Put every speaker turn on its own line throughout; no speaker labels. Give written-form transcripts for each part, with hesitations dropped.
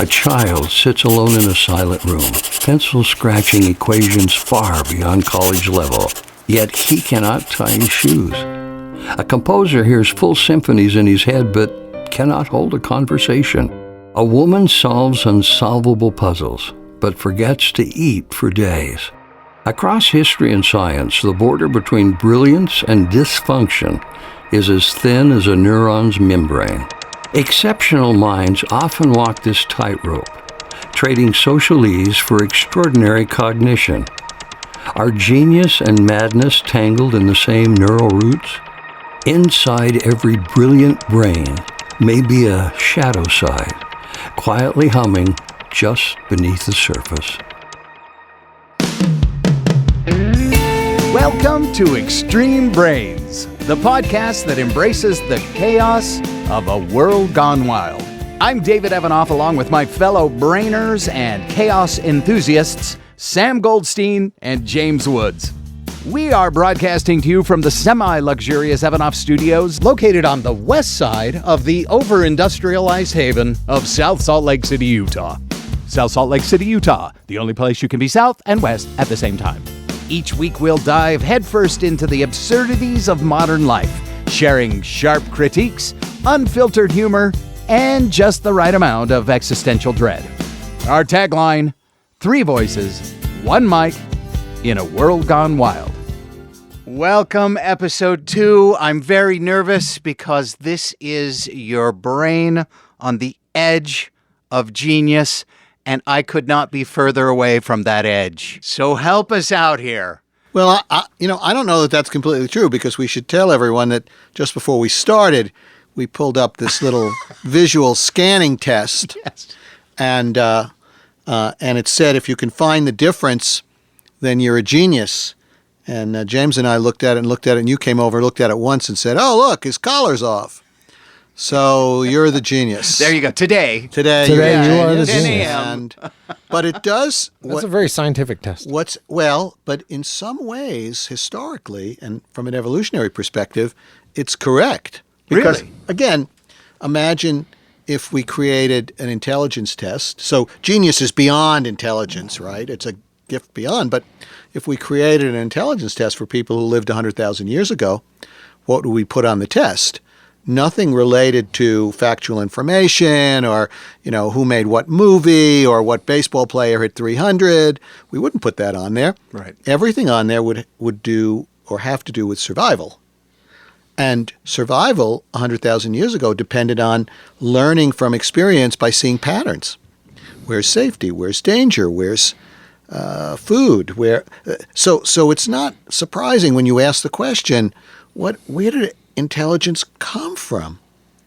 A child sits alone in a silent room, pencil scratching equations far beyond college level, yet he cannot tie his shoes. A composer hears full symphonies in his head but cannot hold a conversation. A woman solves unsolvable puzzles but forgets to eat for days. Across history and science, the border between brilliance and dysfunction is as thin as a neuron's membrane. Exceptional minds often walk this tightrope, trading social ease for extraordinary cognition. Are genius and madness tangled in the same neural roots? Inside every brilliant brain may be a shadow side, quietly humming just beneath the surface.
Welcome to Extreme Brains, the podcast that embraces the chaos of a world gone wild. I'm David Evanoff, along with my fellow brainers and chaos enthusiasts, Sam Goldstein and James Woods. We are broadcasting to you from the semi-luxurious Evanoff Studios, located on the west side of the over-industrialized haven of South Salt Lake City, Utah. South Salt Lake City, Utah, the only place you can be south and west at the same time. Each week we'll dive headfirst into the absurdities of modern life, sharing sharp critiques, unfiltered humor, and just the right amount of existential dread. Our tagline, 3 voices, 1 mic, in a world gone wild. Welcome, episode 2. I'm very nervous because this is your brain on the edge of genius, and I could not be further away from that edge. So help us out here.
Well, I don't know that that's completely true, because we should tell everyone that just before we started, we pulled up this little visual scanning test.
Yes.
And it said if you can find the difference, then you're a genius. And James and I looked at it, and you came over and looked at it once and said, oh, look, his collar's off. So you're the genius.
There you go. Today
you
are the
genius. But it does.
That's a very scientific test.
But in some ways, historically, and from an evolutionary perspective, it's correct. Because,
Really?
Again, imagine if we created an intelligence test. So genius is beyond intelligence, right? It's a gift beyond. But if we created an intelligence test for people who lived 100,000 years ago, what would we put on the test? Nothing related to factual information or, who made what movie or what baseball player hit 300. We wouldn't put that on there.
Right.
Everything on there would do or have to do with survival. And survival 100,000 years ago depended on learning from experience by seeing patterns. Where's safety? Where's danger? Where's food? So it's not surprising when you ask the question, where did intelligence come from?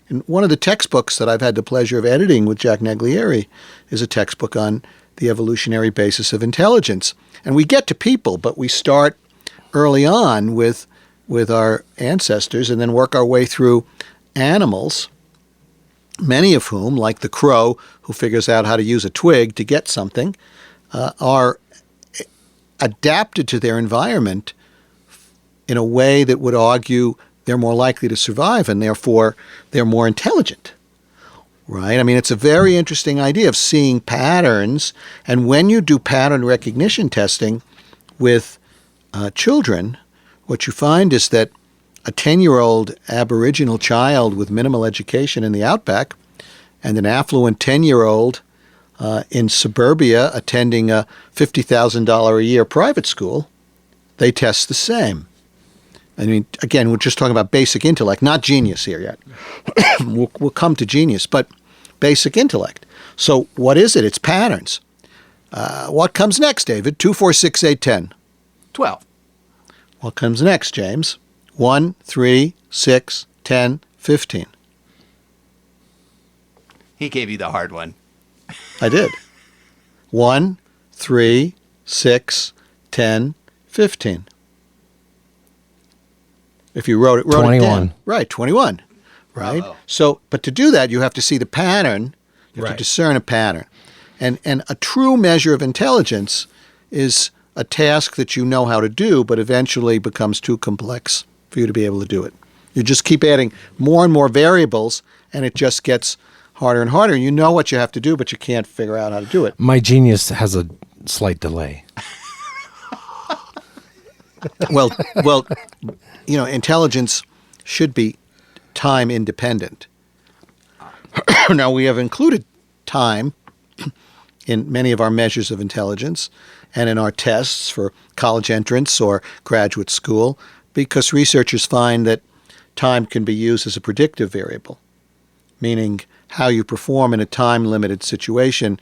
And one of the textbooks that I've had the pleasure of editing with Jack Naglieri is a textbook on the evolutionary basis of intelligence. And we get to people, but we start early on with our ancestors and then work our way through animals, many of whom, like the crow who figures out how to use a twig to get something, are adapted to their environment in a way that would argue they're more likely to survive, and therefore they're more intelligent, right? I mean, it's a very interesting idea of seeing patterns. And when you do pattern recognition testing with children, what you find is that a 10-year-old Aboriginal child with minimal education in the outback and an affluent 10-year-old in suburbia attending a $50,000 a year private school, they test the same. I mean, again, we're just talking about basic intellect, not genius here yet. We'll come to genius, but basic intellect. So what is it? It's patterns. What comes next, David? 2, 4, 6, 8, 10.
12.
What comes next, James? 1, 3, 6, 10, 15.
He gave you the hard one.
I did. 1, 3, 6, 10, 15. If you wrote it
21.
down. Right, 21. Right?
Bravo.
So, but to do that, you have to see the pattern. You have
Right.
to discern a pattern. And a true measure of intelligence is a task that you know how to do, but eventually becomes too complex for you to be able to do it. You just keep adding more and more variables, and it just gets harder and harder. You know what you have to do, but you can't figure out how to do it.
My genius has a slight delay.
Well, intelligence should be time independent. Now, we have included time in many of our measures of intelligence and in our tests for college entrance or graduate school because researchers find that time can be used as a predictive variable, meaning how you perform in a time-limited situation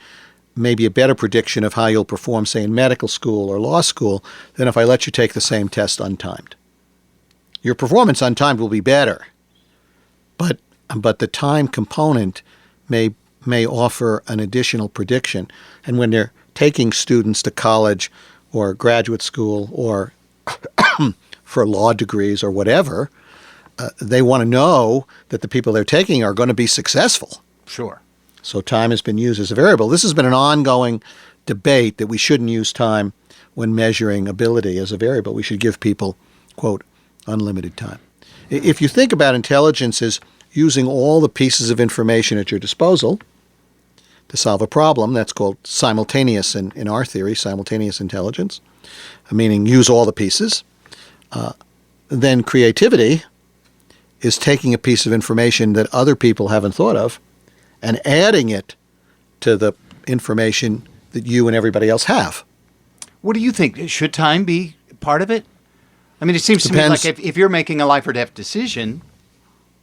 may be a better prediction of how you'll perform, say, in medical school or law school than if I let you take the same test untimed. Your performance untimed will be better, but the time component may offer an additional prediction. And when they're taking students to college or graduate school or for law degrees or whatever, they want to know that the people they're taking are going to be successful.
Sure.
So time has been used as a variable. This has been an ongoing debate that we shouldn't use time when measuring ability as a variable. We should give people, quote, unlimited time. If you think about intelligence as using all the pieces of information at your disposal to solve a problem, that's called simultaneous in our theory, simultaneous intelligence, meaning use all the pieces. Then creativity is taking a piece of information that other people haven't thought of and adding it to the information that you and everybody else have.
What do you think? Should time be part of it? I mean, it seems
Depends.
to me like if you're making a life or death decision,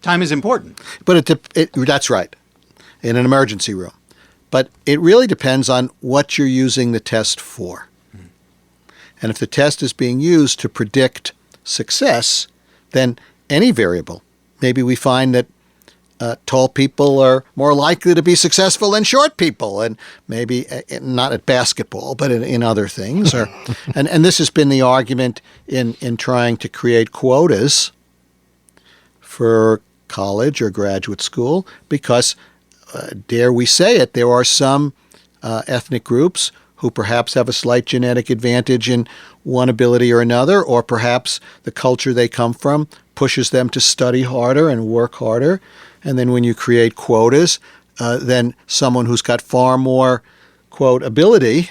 time is important.
But that's right, in an emergency room. But it really depends on what you're using the test for. And if the test is being used to predict success, then any variable. Maybe we find that tall people are more likely to be successful than short people, and maybe not at basketball, but in other things. And this has been the argument in trying to create quotas for college or graduate school, because, dare we say it, there are some ethnic groups who perhaps have a slight genetic advantage in one ability or another, or perhaps the culture they come from pushes them to study harder and work harder. And then when you create quotas, then someone who's got far more, quote, ability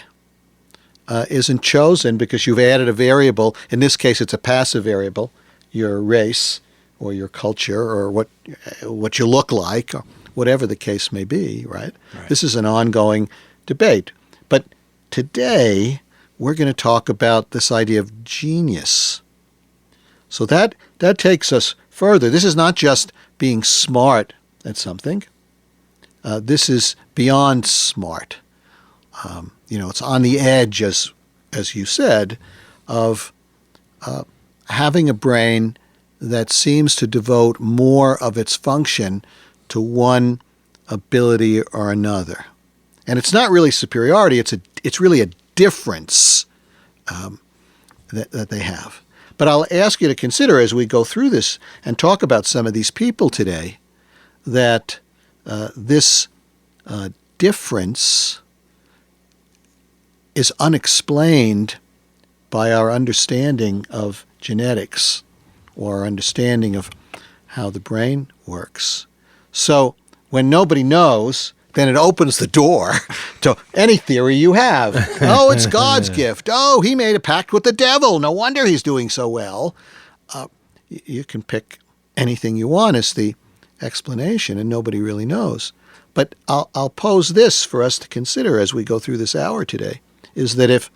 isn't chosen because you've added a variable. In this case, it's a passive variable, your race or your culture or what you look like, or whatever the case may be, right? This is an ongoing debate. But today, we're going to talk about this idea of genius. So that takes us further. This is not just being smart at something. This is beyond smart. It's on the edge, as you said, of having a brain that seems to devote more of its function to one ability or another. And it's not really superiority, it's really a difference that they have. But I'll ask you to consider as we go through this and talk about some of these people today that this difference is unexplained by our understanding of genetics or our understanding of how the brain works. So when nobody knows, then it opens the door to any theory you have. Oh, it's God's gift. Oh, he made a pact with the devil. No wonder he's doing so well. You can pick anything you want as the explanation, and nobody really knows. But I'll pose this for us to consider as we go through this hour today, is that if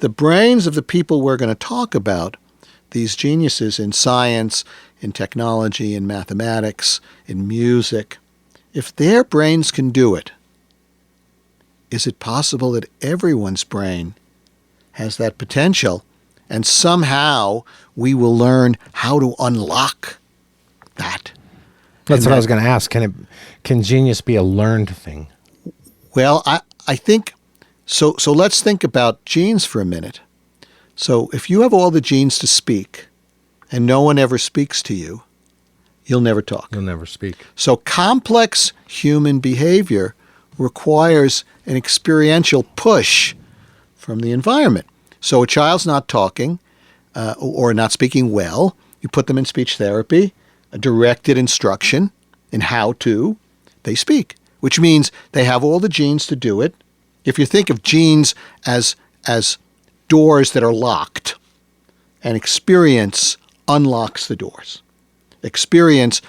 the brains of the people we're going to talk about, these geniuses in science, in technology, in mathematics, in music, if their brains can do it, is it possible that everyone's brain has that potential and somehow we will learn how to unlock that?
That's what I was going to ask. Can genius be a learned thing?
Well, I think so. So let's think about genes for a minute. So if you have all the genes to speak and no one ever speaks to you, you'll never talk.
You'll never speak.
So complex human behavior requires an experiential push from the environment. So a child's not talking or not speaking well, you put them in speech therapy, a directed instruction in how to, they speak. which means they have all the genes to do it. If you think of genes as doors that are locked, and experience unlocks the doors. Experience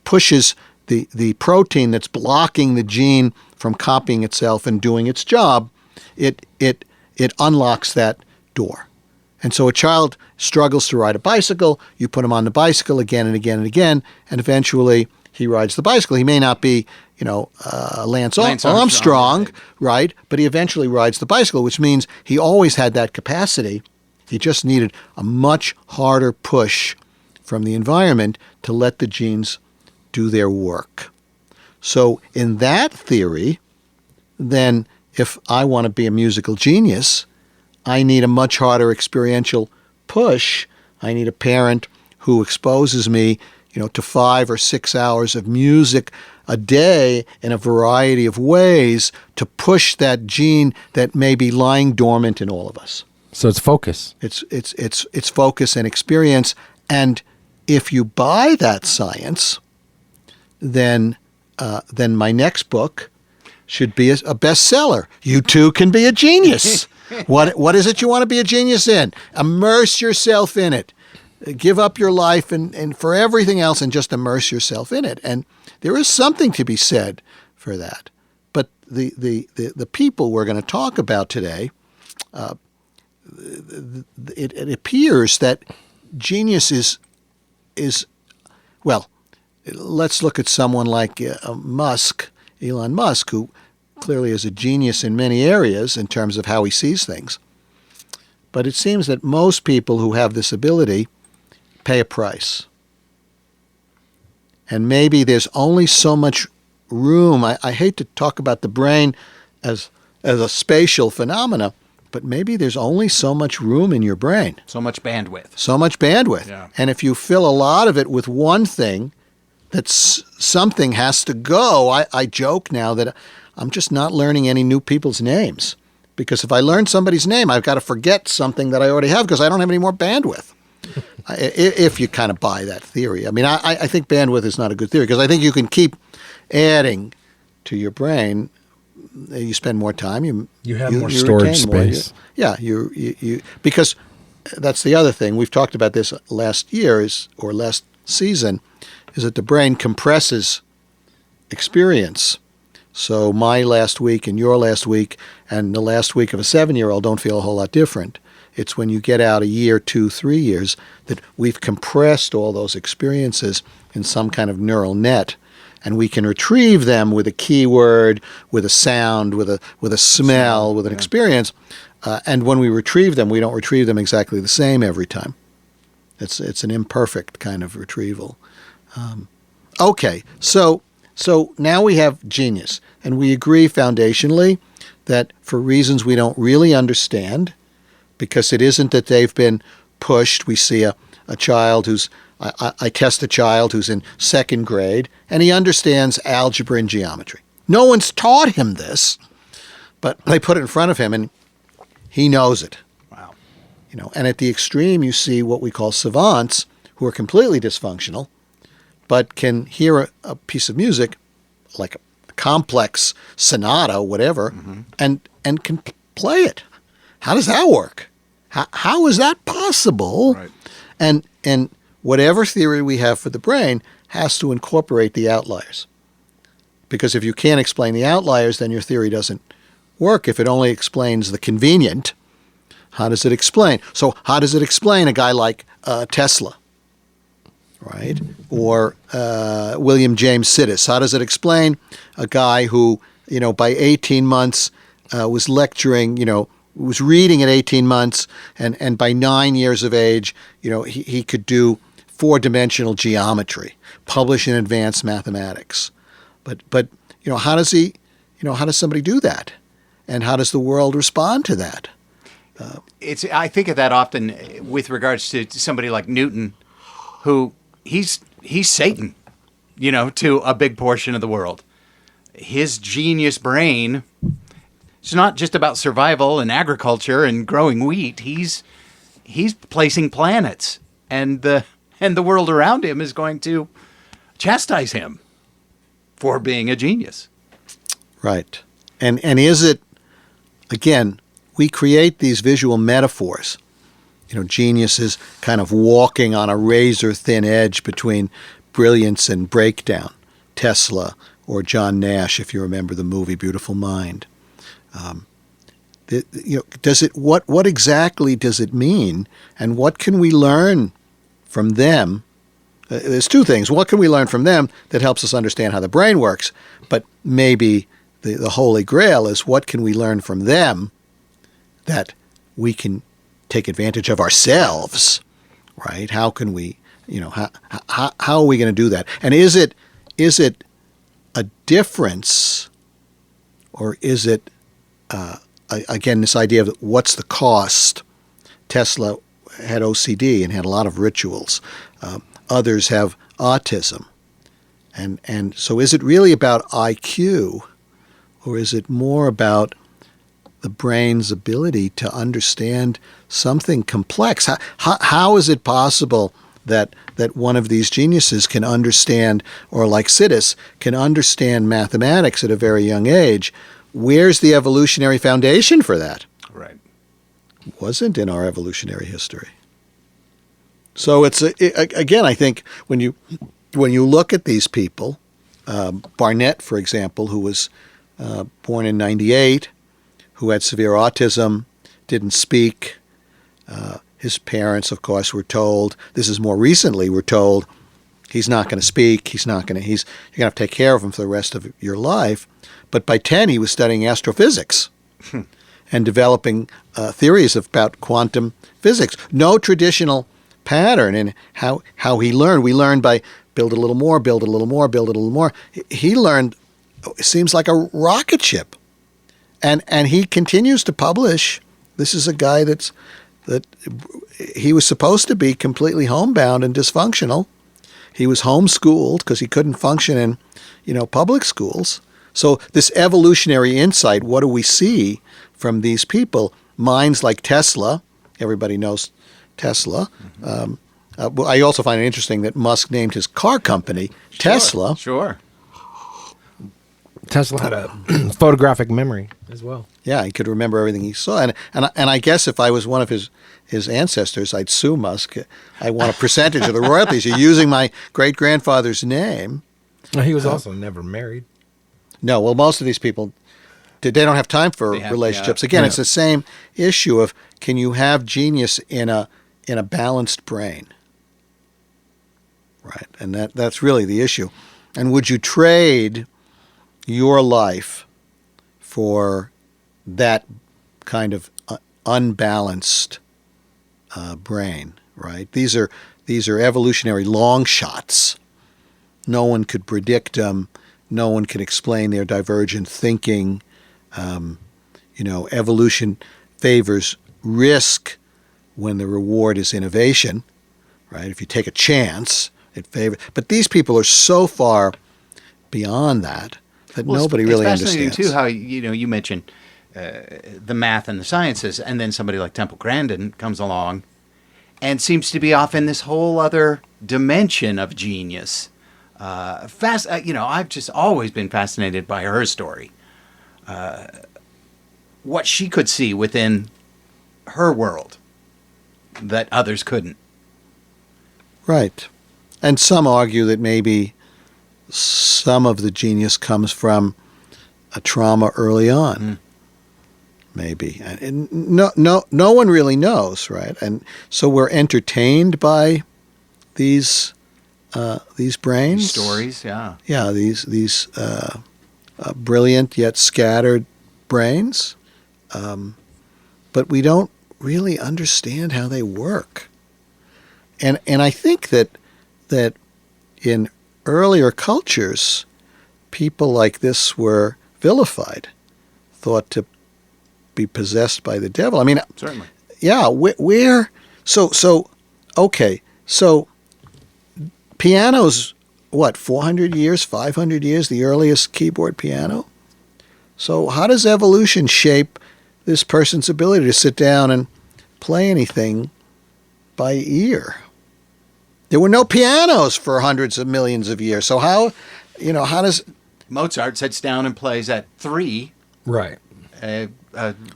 pushes the protein that's blocking the gene from copying itself and doing its job. It unlocks that door. And so a child struggles to ride a bicycle. You put him on the bicycle again and again and again, and eventually he rides the bicycle. He may not be, Lance Armstrong, right? But he eventually rides the bicycle, which means he always had that capacity. He just needed a much harder push from the environment to let the genes do their work. So in that theory, then if I want to be a musical genius, I need a much harder experiential push. I need a parent who exposes me, to 5 or 6 hours of music a day in a variety of ways to push that gene that may be lying dormant in all of us.
So it's focus.
It's focus and experience. And if you buy that science, then my next book should be a bestseller. You too can be a genius. What is it you want to be a genius in? Immerse yourself in it. Give up your life and for everything else and just immerse yourself in it. And there is something to be said for that. But the people we're going to talk about today, it appears that genius is well, let's look at someone like Elon Musk, who clearly is a genius in many areas in terms of how he sees things. But it seems that most people who have this ability pay a price. And maybe there's only so much room. I hate to talk about the brain as a spatial phenomena, but maybe there's only so much room in your brain.
So much bandwidth.
So much bandwidth.
Yeah.
And if you fill a lot of it with one thing, something has to go. I joke now that I'm just not learning any new people's names. Because if I learn somebody's name, I've got to forget something that I already have because I don't have any more bandwidth. If you kind of buy that theory. I mean, I think bandwidth is not a good theory because I think you can keep adding to your brain. You spend more time.
You have more storage space.
You because that's the other thing. We've talked about this last season, is that the brain compresses experience. So my last week and your last week and the last week of a 7-year-old don't feel a whole lot different. It's when you get out a year, 2, 3 years, that we've compressed all those experiences in some kind of neural net, and we can retrieve them with a keyword, with a sound, with a smell, with an experience. And when we retrieve them, we don't retrieve them exactly the same every time. It's an imperfect kind of retrieval. Okay, so now we have genius, and we agree foundationally that for reasons we don't really understand, because it isn't that they've been pushed. We see a child who's, I test a child who's in 2nd grade, and he understands algebra and geometry. No one's taught him this, but they put it in front of him, and he knows it.
Wow.
And at the extreme, you see what we call savants, who are completely dysfunctional, but can hear a piece of music, like a complex sonata, whatever, and can play it. How does that work? How is that possible?
Right.
And whatever theory we have for the brain has to incorporate the outliers. Because if you can't explain the outliers, then your theory doesn't work. If it only explains the convenient, how does it explain? So how does it explain a guy like Tesla, right? Or William James Sidis? How does it explain a guy who, by 18 months was lecturing, was reading at 18 months, and by 9 years of age, he could do 4-dimensional geometry, publish in advanced mathematics. But how does somebody do that? And how does the world respond to that?
I think of that often with regards to somebody like Newton, who he's Satan, to a big portion of the world. His genius brain, it's not just about survival and agriculture and growing wheat. He's placing planets, and the world around him is going to chastise him for being a genius.
Right. And is it, again, we create these visual metaphors. Genius is kind of walking on a razor-thin edge between brilliance and breakdown. Tesla or John Nash, if you remember the movie Beautiful Mind. What exactly does it mean, and what can we learn from them? There's two things. What can we learn from them that helps us understand how the brain works? But maybe the holy grail is, what can we learn from them that we can take advantage of ourselves, right? How can we, how are we going to do that? And is it a difference, or is it, again, this idea of what's the cost? Tesla had OCD and had a lot of rituals. Others have autism. And so is it really about IQ, or is it more about the brain's ability to understand something complex? How is it possible that one of these geniuses can understand, or like Sidis, can understand mathematics at a very young age? Where's the evolutionary foundation for that?
Right.
Wasn't in our evolutionary history. So again, I think when you look at these people, Barnett, for example, who was born in 1998, who had severe autism, didn't speak. His parents, of course, were told, this is more recently, were told, he's not going to speak, you're going to have to take care of him for the rest of your life. But by 10, he was studying astrophysics and developing theories about quantum physics. No traditional pattern in how he learned. We learned by build a little more, build a little more, build a little more. He learned, it seems like a rocket ship. And he continues to publish. This is a guy that he was supposed to be completely homebound and dysfunctional. He was homeschooled because he couldn't function in, public schools. So this evolutionary insight, what do we see from these people? Minds like Tesla, everybody knows Tesla. I also find it interesting that Musk named his car company Tesla.
Sure.
Tesla had a photographic memory as well.
Yeah, he could remember everything he saw. And I guess if I was one of his ancestors, I'd sue Musk. I want a percentage of the royalties. You're using my great-grandfather's name.
He was also never married.
No, well, most of these people, they don't have time for relationships. Again, it's the same issue of, can you have genius in a balanced brain? Right, and that's really the issue. And would you trade your life for that kind of unbalanced brain, right? These are evolutionary long shots. No one could predict them. No one can explain their divergent thinking. Evolution favors risk when the reward is innovation, right? If you take a chance, it favors. But these people are so far beyond that nobody really understands.
It's fascinating, too, how, you mentioned the math and the sciences, and then somebody like Temple Grandin comes along and seems to be off in this whole other dimension of genius. I've just always been fascinated by her story. What she could see within her world that others couldn't.
Right. And some argue that maybe some of the genius comes from a trauma early on. Maybe. And no one really knows, right? And so we're entertained by these brains.
These stories, yeah.
Yeah, these brilliant yet scattered brains. But we don't really understand how they work. And I think that in earlier cultures, people like this were vilified, thought to be possessed by the devil. I mean,
certainly.
Yeah, so piano's what, 400 years, 500 years, the earliest keyboard piano? So how does evolution shape this person's ability to sit down and play anything by ear? There were no pianos for hundreds of millions of years. So how does
Mozart sits down and plays at 3
Right.
a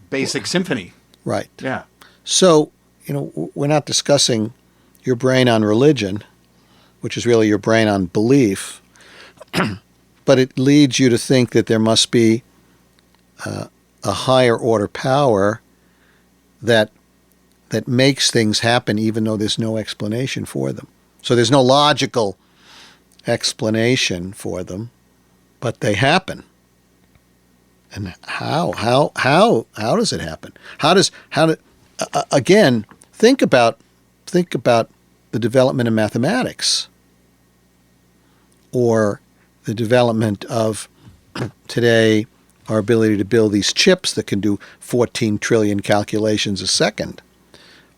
basic symphony.
Right.
Yeah.
So, we're not discussing your brain on religion, which is really your brain on belief, but it leads you to think that there must be a higher order power that makes things happen even though there's no explanation for them. So there's no logical explanation for them, but they happen. And how does it happen? Again, think about the development of mathematics, or the development of today, our ability to build these chips that can do 14 trillion calculations a second,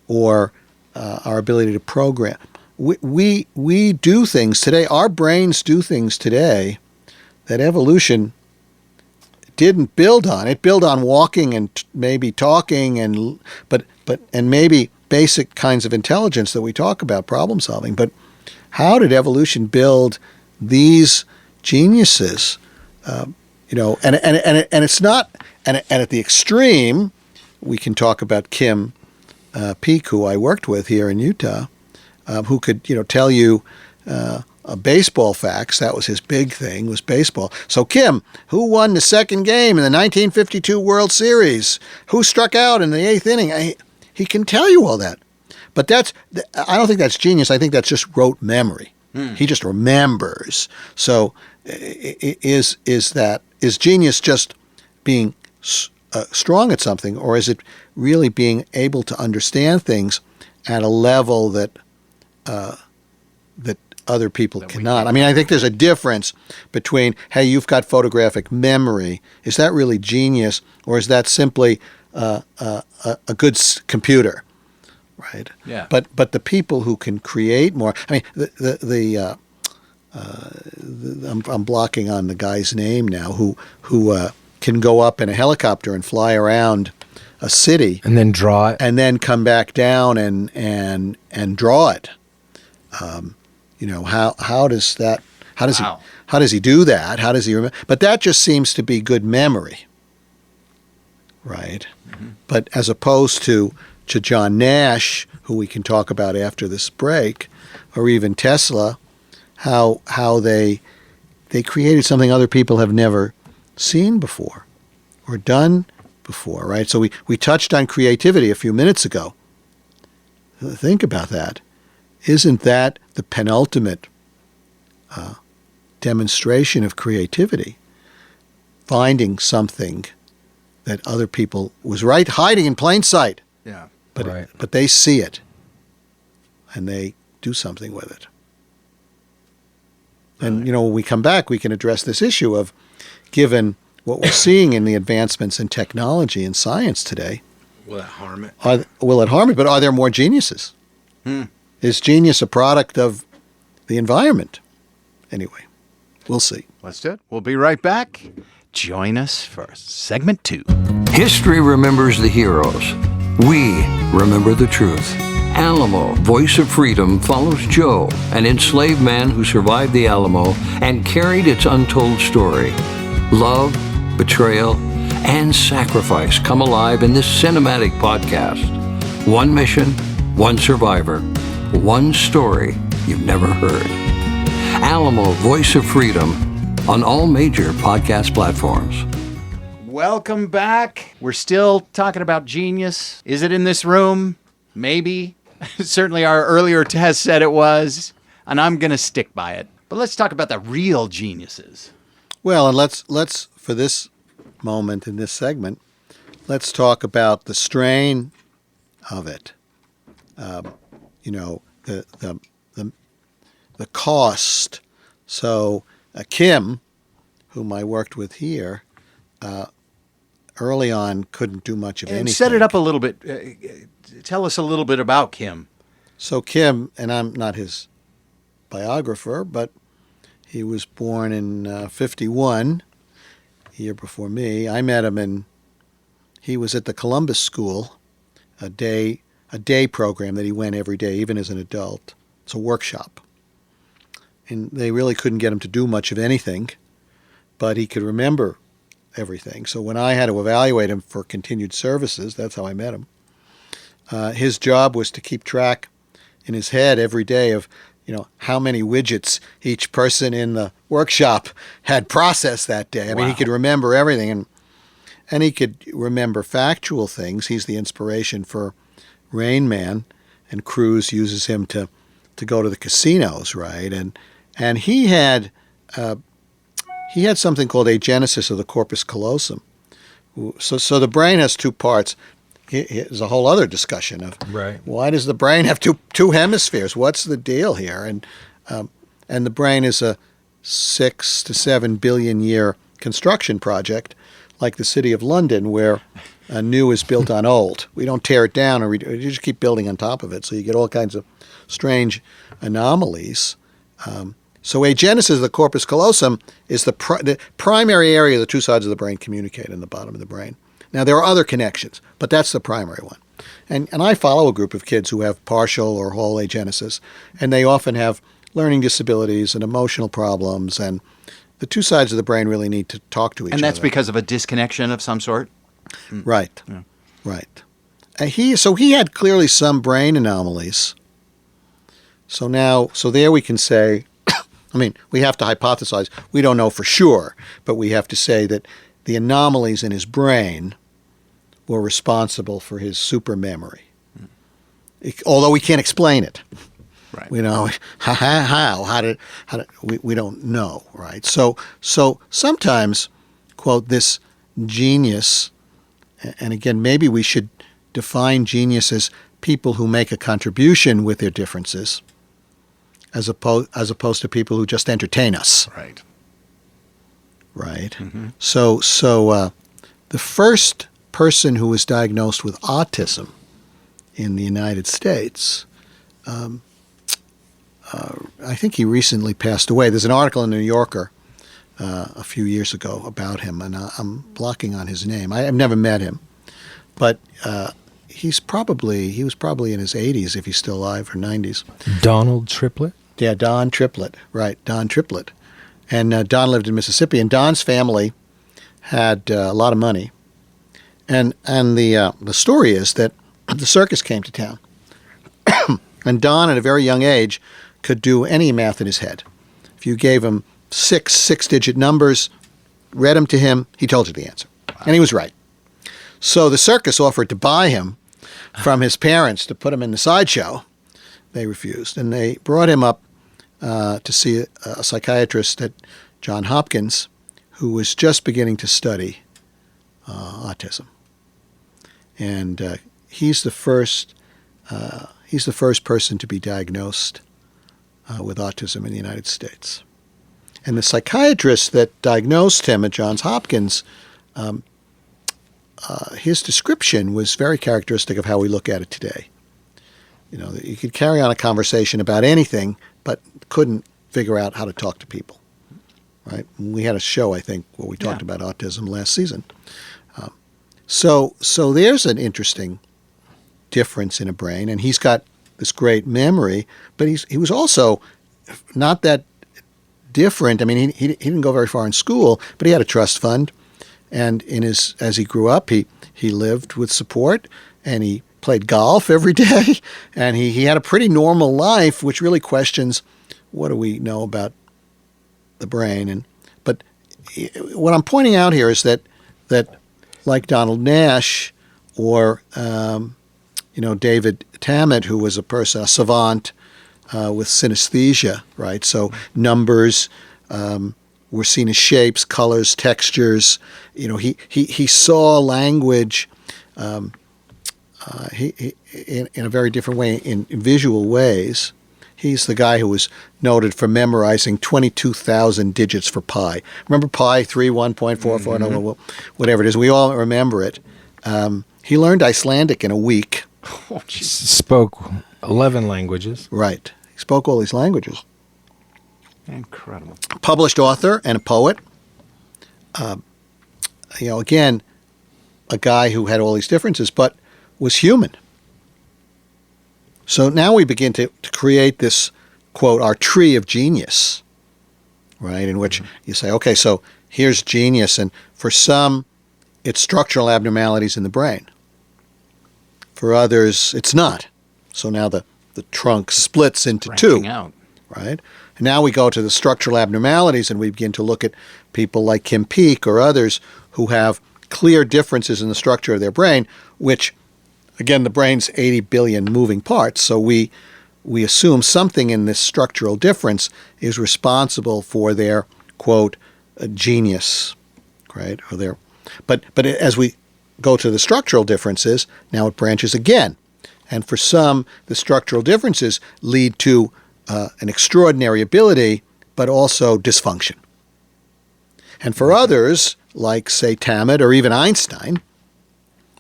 or our ability to program. We do things today. Our brains do things today that evolution didn't build on. It built on walking and maybe talking and maybe basic kinds of intelligence that we talk about, problem solving. But how did evolution build these geniuses? And it's not. And at the extreme, we can talk about Kim Peek, who I worked with here in Utah, who could tell you baseball facts. That was his big thing, was baseball. So Kim, who won the second game in the 1952 World Series? Who struck out in the 8th inning? He can tell you all that. But I don't think that's genius. I think that's just rote memory. He just remembers. So is genius just being strong at something, or is it really being able to understand things at a level that other people cannot? I mean, I think there's a difference between, hey, you've got photographic memory. Is that really genius, or is that simply a good computer, right?
Yeah.
But the people who can create more. I mean, I'm blocking on the guy's name now, who can go up in a helicopter and fly around a city
And then draw it.
and then come back down and draw it. How does that? How does
Wow.
how does he do that? How does he remember? But that just seems to be good memory, right? Mm-hmm. But as opposed to John Nash, who we can talk about after this break, or even Tesla, how they created something other people have never seen before or done before, right? So we touched on creativity a few minutes ago. Think about that. Isn't that the penultimate demonstration of creativity? Finding something that other people was hiding in plain sight,
Yeah.
but they see it and they do something with it. And when we come back, we can address this issue of, given what we're seeing in the advancements in technology and science today,
Will it harm it?
will it harm it? But are there more geniuses? Is genius a product of the environment? Anyway, we'll see.
Let's do it. We'll be right back. Join us for segment 2.
History remembers the heroes. We remember the truth. Alamo, Voice of Freedom, follows Joe, an enslaved man who survived the Alamo and carried its untold story. Love, betrayal, and sacrifice come alive in this cinematic podcast. One mission, one survivor, one story you've never heard. Alamo, Voice of Freedom, on all major podcast platforms.
Welcome back. We're still talking about genius. Is it in this room? Maybe. Certainly our earlier test said it was, and I'm going to stick by it. But let's talk about the real geniuses.
Well, and let's for this moment in this segment, let's talk about the strain of it. The cost. So Kim, whom I worked with here, early on couldn't do much of anything.
And set it up a little bit. Tell us a little bit about Kim.
So Kim, and I'm not his biographer, but he was born in 51, a year before me. I met him he was at the Columbus School, a day program that he went every day, even as an adult. It's a workshop. And they really couldn't get him to do much of anything. but he could remember everything. So when I had to evaluate him for continued services, that's how I met him. His job was to keep track in his head every day of, how many widgets each person in the workshop had processed that day. I mean, he could remember everything, and he could remember factual things. He's the inspiration for Rain Man, and Cruz uses him to go to the casinos, right? And he had something called agenesis of the corpus callosum. So the brain has two parts. There's a whole other discussion of why does the brain have two hemispheres? What's the deal here? And the brain is a 6 to 7 billion year construction project, like the city of London, where new is built on old. We don't tear it down, or you just keep building on top of it. So you get all kinds of strange anomalies. So agenesis of the corpus callosum is the primary area the two sides of the brain communicate in the bottom of the brain. Now, there are other connections, but that's the primary one. And I follow a group of kids who have partial or whole agenesis, and they often have learning disabilities and emotional problems, and the two sides of the brain really need to talk to each other.
And that's because of a disconnection of some sort?
Right. Yeah. Right. So he had clearly some brain anomalies. So there we can say, I mean, we have to hypothesize. We don't know for sure, but we have to say that the anomalies in his brain were responsible for his super memory. Although we can't explain it.
Right.
How did we don't know, right? So sometimes, quote, this genius, and again, maybe we should define genius as people who make a contribution with their differences, as opposed to people who just entertain us.
Right.
Right. Mm-hmm. So the first person who was diagnosed with autism in the United States, I think he recently passed away. There's an article in the New Yorker a few years ago about him, and I'm blocking on his name. I've never met him, but he was probably in his 80s if he's still alive, or 90s.
Donald Triplett?
Yeah, Don Triplett. Right, Don Triplett. And Don lived in Mississippi, and Don's family had a lot of money. And the story is that the circus came to town, and Don, at a very young age, could do any math in his head. If you gave him six-digit numbers, read them to him, he told you the answer. And he was right. So the circus offered to buy him from his parents to put him in the sideshow. They refused, and they brought him up to see a psychiatrist at Johns Hopkins who was just beginning to study autism. And he's the first person to be diagnosed with autism in the United States. And the psychiatrist that diagnosed him at Johns Hopkins, his description was very characteristic of how we look at it today. You could carry on a conversation about anything, but couldn't figure out how to talk to people, right? We had a show, I think, where we talked about autism last season. So there's an interesting difference in a brain, and he's got this great memory, but he was also not that different. I mean, he didn't go very far in school, but he had a trust fund, and as he grew up, he lived with support, and he played golf every day, and he had a pretty normal life, which really questions what do we know about the brain. But what I'm pointing out here is that like Donald Nash or David Tammet, who was a savant with synesthesia, right? So numbers were seen as shapes, colors, textures. He saw language in a very different way, in visual ways. He's the guy who was noted for memorizing 22,000 digits for pi. Remember pi, 3, 1.44, no, whatever it is. We all remember it. He learned Icelandic in a week.
Spoke 11 languages.
Right. He spoke all these languages.
Incredible.
Published author and a poet. Again, a guy who had all these differences, but was human. So now we begin to create this, quote, our tree of genius, right, in which you say, okay, so here's genius, and for some, it's structural abnormalities in the brain. For others, it's not. So now the trunk splits into
Branching
two,
out.
right? And now we go to the structural abnormalities, and we begin to look at people like Kim Peek or others who have clear differences in the structure of their brain, which, again, the brain's 80 billion moving parts, so we assume something in this structural difference is responsible for their, quote, genius, right? But as we go to the structural differences, now it branches again. And for some, the structural differences lead to an extraordinary ability, but also dysfunction. And for others, like, say, Tammet or even Einstein,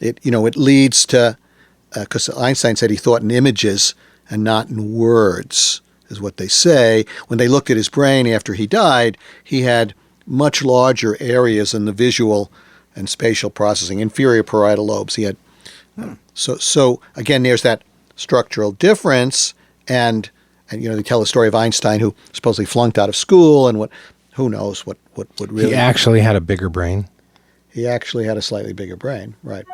it leads to, because Einstein said he thought in images and not in words, is what they say. When they looked at his brain after he died, he had much larger areas in the visual and spatial processing, inferior parietal lobes. He had so again, there's that structural difference, and they tell the story of Einstein who supposedly flunked out of school, and who knows what really.
He actually had a bigger brain.
He actually had a slightly bigger brain, right?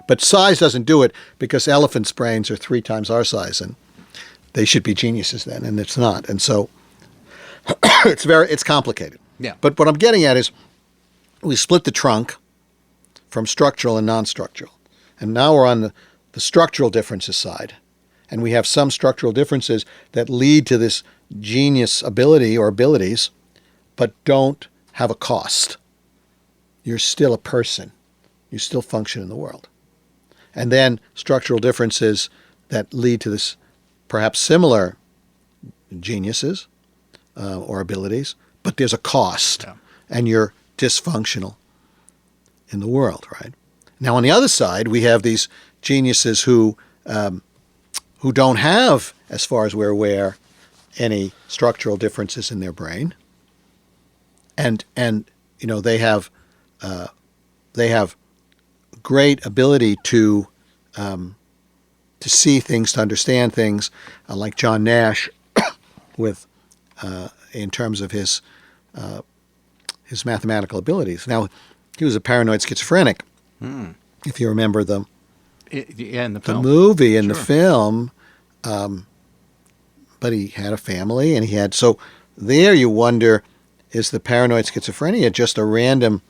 But size doesn't do it, because elephants' brains are 3 times our size, and they should be geniuses then, and it's not, and so it's complicated.
Yeah.
But what I'm getting at is, we split the trunk from structural and non-structural, and now we're on the structural differences side, and we have some structural differences that lead to this genius ability or abilities, but don't have a cost. You're still a person. You still function in the world. And then structural differences that lead to this perhaps similar geniuses or abilities, but there's a cost, and you're dysfunctional in the world, right? Now, on the other side, we have these geniuses who don't have, as far as we're aware, any structural differences in their brain, and they have great ability to see things, to understand things, like John Nash, with in terms of his mathematical abilities. Now, he was a paranoid schizophrenic. If you remember
in the film.
the movie and the film, but he had a family, and so there you wonder, is the paranoid schizophrenia just a random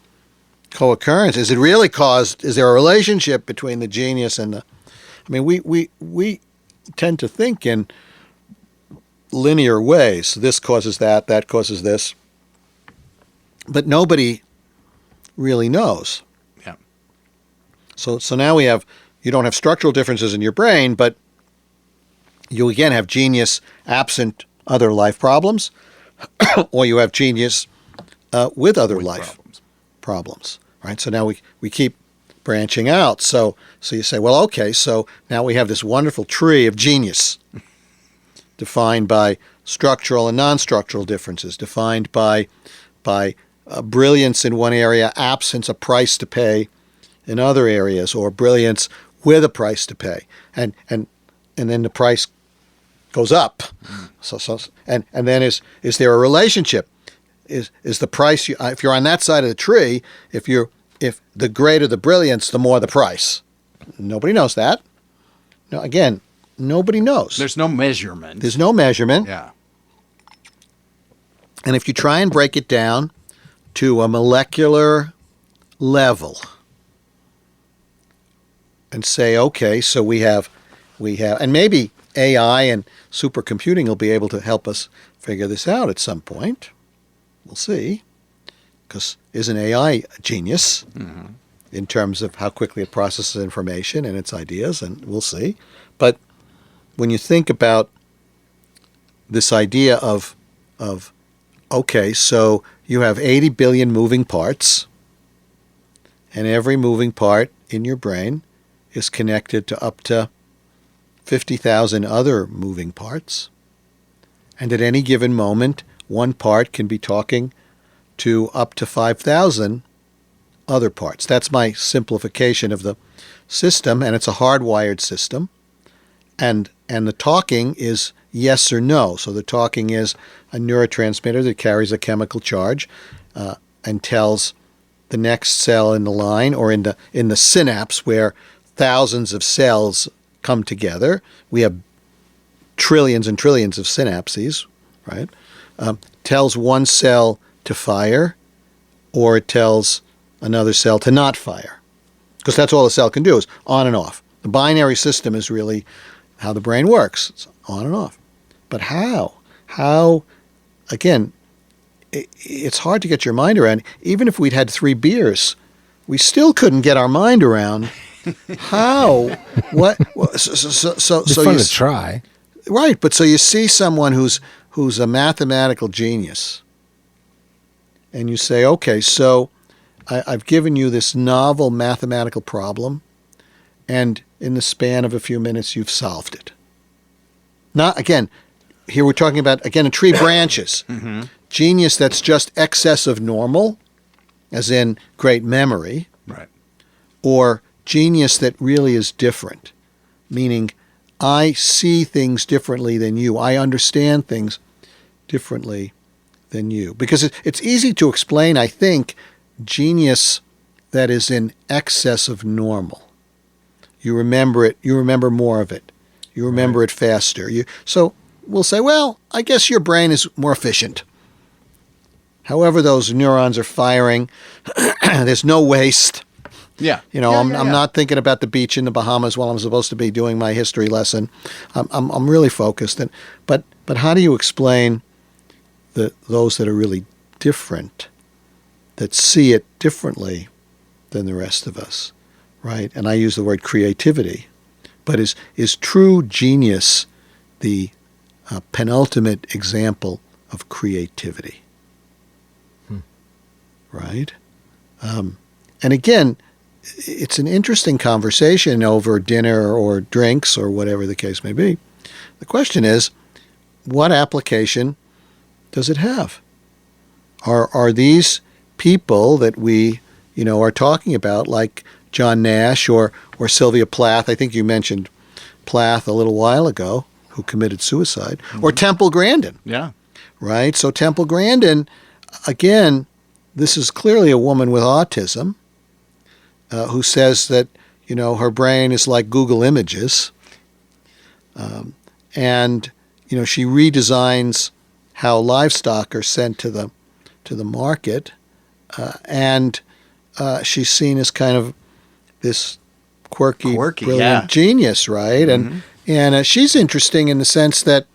co-occurrence? Is it really caused? Is there a relationship between the genius and the? I mean, we tend to think in linear ways. This causes that. That causes this. But nobody really knows.
Yeah.
So now you don't have structural differences in your brain, but you again have genius absent other life problems, or you have genius with other life problems, right? So now we keep branching out. So you say, well, okay, so now we have this wonderful tree of genius defined by structural and non-structural differences, defined by brilliance in one area, absence, a price to pay in other areas, or brilliance with a price to pay, and then the price goes up. And then is there a relationship? Is the price, if you're on that side of the tree, if the greater the brilliance, the more the price? Nobody knows that. No, again, nobody knows.
There's no measurement.
There's no measurement.
Yeah.
And if you try and break it down to a molecular level and say, okay, so we have, and maybe AI and supercomputing will be able to help us figure this out at some point. We'll see. Because isn't AI a genius in terms of how quickly it processes information and its ideas? And we'll see. But when you think about this idea of okay, so you have 80 billion moving parts, and every moving part in your brain is connected to up to 50,000 other moving parts. And at any given moment, one part can be talking to up to 5,000 other parts. That's my simplification of the system, and it's a hardwired system. And the talking is yes or no. So the talking is a neurotransmitter that carries a chemical charge, and tells the next cell in the line, or in the synapse where thousands of cells come together. We have trillions and trillions of synapses, right? Tells one cell to fire, or it tells another cell to not fire. Because that's all the cell can do, is on and off. The binary system is really how the brain works. It's on and off. But how? How, again, it's hard to get your mind around. Even if we'd had 3 beers, we still couldn't get our mind around how, what, so
It's fun to try.
Right, but so you see someone who's a mathematical genius, and you say, okay, so I've given you this novel mathematical problem, and in the span of a few minutes, you've solved it. Not, again, here we're talking about, again, a tree branches. Mm-hmm. Genius that's just excess of normal, as in great memory.
Right.
Or genius that really is different, meaning I see things differently than you. I understand things differently than you. Because it's easy to explain, I think, genius that is in excess of normal. You remember it. You remember more of it. You remember it faster. So we'll say, well, I guess your brain is more efficient. However those neurons are firing, there's no waste.
Yeah.
I'm not thinking about the beach in the Bahamas while I'm supposed to be doing my history lesson. I'm really focused. But how do you explain those that are really different, that see it differently than the rest of us, right? And I use the word creativity. But is true genius the penultimate example of creativity? Right? And again, it's an interesting conversation over dinner or drinks or whatever the case may be. The question is, what application does it have? Are these people that we, are talking about, like John Nash or Sylvia Plath? I think you mentioned Plath a little while ago, who committed suicide, or Temple Grandin.
Yeah.
Right? So Temple Grandin, again, this is clearly a woman with autism who says that, her brain is like Google Images. And, she redesigns how livestock are sent to the market. And she's seen as kind of this quirky brilliant genius, right? Mm-hmm. And she's interesting in the sense that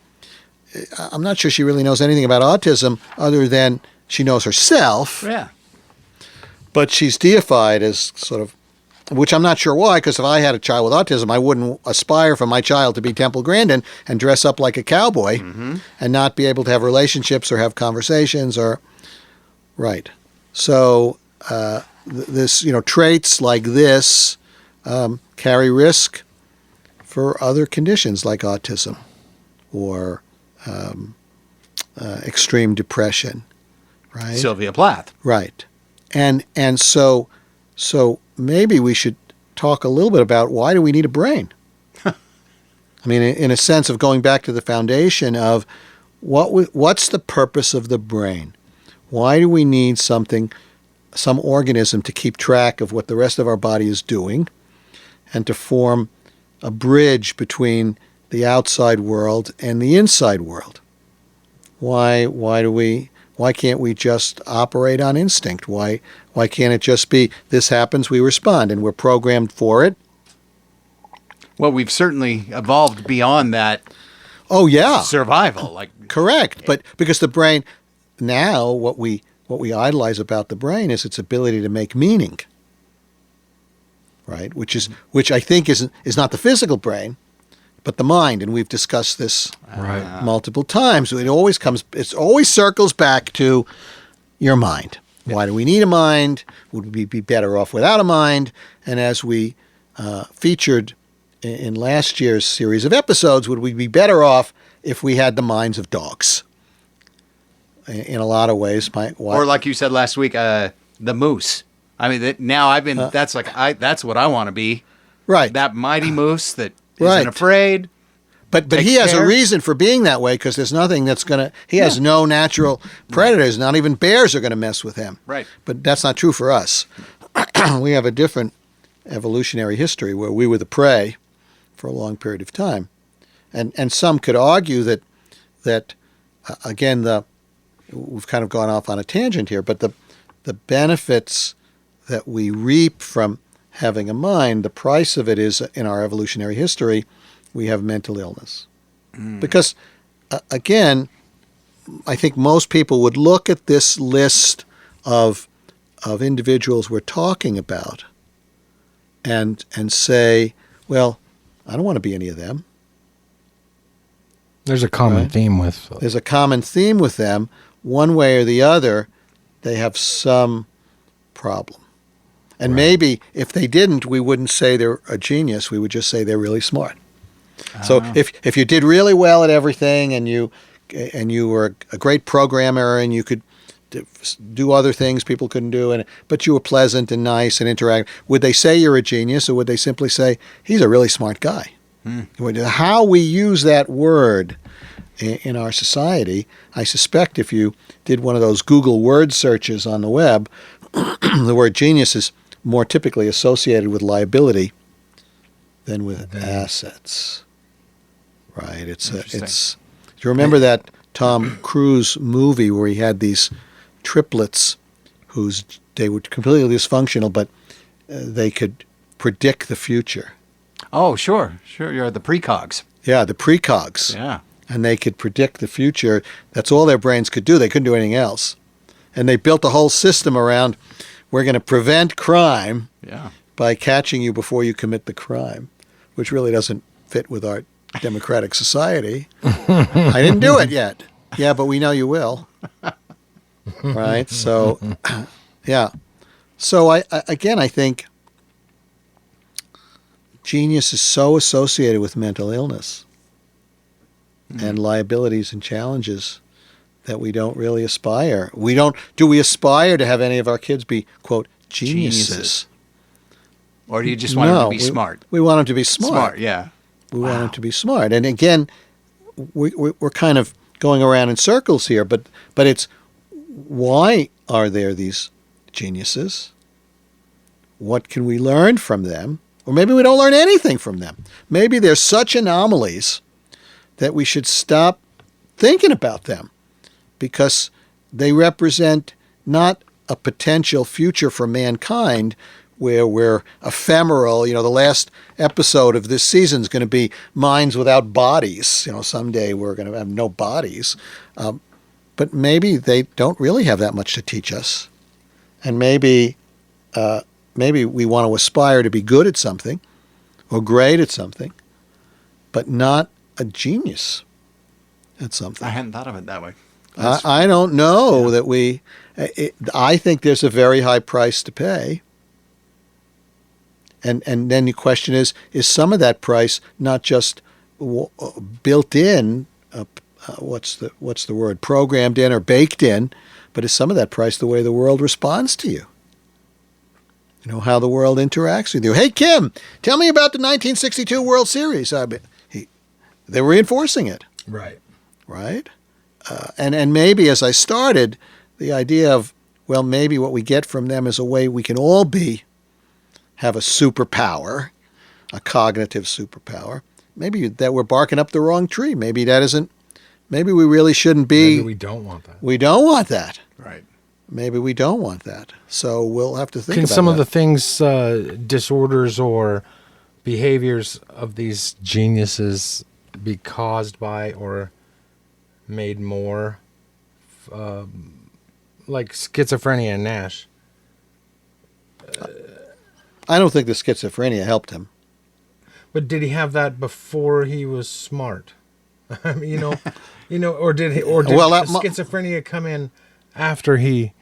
I'm not sure she really knows anything about autism other than she knows herself.
Yeah.
But she's deified as sort of, which I'm not sure why, because if I had a child with autism, I wouldn't aspire for my child to be Temple Grandin and dress up like a cowboy and not be able to have relationships or have conversations or, right. So this, traits like this carry risk for other conditions like autism or extreme depression, right?
Sylvia Plath.
Right. And so maybe we should talk a little bit about why do we need a brain? I mean, in a sense of going back to the foundation of what's the purpose of the brain? Why do we need some organism to keep track of what the rest of our body is doing and to form a bridge between the outside world and the inside world? Why can't we just operate on instinct? Why can't it just be this happens, we respond, and we're programmed for it?
Well, we've certainly evolved beyond that.
Oh yeah,
survival.
Correct, but because the brain now, what we idolize about the brain is its ability to make meaning. Right, which I think is not the physical brain, but the mind, and we've discussed this multiple times. It always circles back to your mind. Why do we need a mind? Would we be better off without a mind? And as we featured in last year's series of episodes, would we be better off if we had the minds of dogs? In a lot of ways,
or like you said last week, the moose. I mean, that's what I want to be.
Right.
That mighty moose that isn't afraid.
But
takes
he has a
care.
reason for being that way because there's nothing that's going to, he has no natural predators. Not even bears are going to mess with him.
Right.
But that's not true for us. We have a different evolutionary history where we were the prey for a long period of time. And some could argue that again, we've kind of gone off on a tangent here, but the benefits that we reap from having a mind, the price of it is in our evolutionary history, we have mental illness. Because, again, I think most people would look at this list of individuals we're talking about and say, well, I don't want to be any of them.
There's a common
Right.
theme with.
There's a common theme with them. One way or the other, they have some problem. And maybe if they didn't, we wouldn't say they're a genius. We would just say they're really smart. So if you did really well at everything and you were a great programmer and you could do other things people couldn't do, but you were pleasant and nice and interactive, would they say you're a genius or would they simply say he's a really smart guy? How we use that word in our society, I suspect if you did one of those Google word searches on the web, the word genius is more typically associated with liability than with assets. Right? Do you remember that Tom Cruise movie where he had these triplets they were completely dysfunctional, but they could predict the future?
Oh, sure. You're the precogs.
Yeah, the precogs.
Yeah.
And they could predict the future. That's all their brains could do. They couldn't do anything else. And they built a whole system around, we're going to prevent crime by catching you before you commit the crime, which really doesn't fit with our democratic society. I didn't do it yet. Yeah, but we know you will. Right? So, yeah. So, I think genius is so associated with mental illness and liabilities and challenges that we don't really aspire. Do we aspire to have any of our kids be, quote, geniuses?
Or do you just want them to be smart?
We want them to be smart.
Smart, yeah.
We want them to be smart. And again, we're kind of going around in circles here, but it's why are there these geniuses? What can we learn from them? Or maybe we don't learn anything from them. Maybe they're such anomalies that we should stop thinking about them because they represent not a potential future for mankind where we're ephemeral. The last episode of this season is going to be minds without bodies. Someday we're going to have no bodies. But maybe they don't really have that much to teach us. And maybe we want to aspire to be good at something or great at something, but not a genius at something.
I hadn't thought of it that way.
I don't know that I think there's a very high price to pay. And then the question is some of that price not just built in, what's the word, programmed in or baked in, but is some of that price the way the world responds to you? How the world interacts with you. Hey, Kim, tell me about the 1962 World Series. They were reinforcing it.
Right.
Right? And maybe as I started, the idea of, well, maybe what we get from them is a way we can all have a superpower, a cognitive superpower. Maybe that we're barking up the wrong tree. Maybe we really shouldn't be.
Maybe we don't want that.
We don't want that.
Right.
Maybe we don't want that. So we'll have to think
Can
about
some
that.
of the things, disorders or behaviors of these geniuses be caused by or made more, like schizophrenia and NASH?
I don't think the schizophrenia helped him.
But did he have that before he was smart? I mean, or did schizophrenia come in after he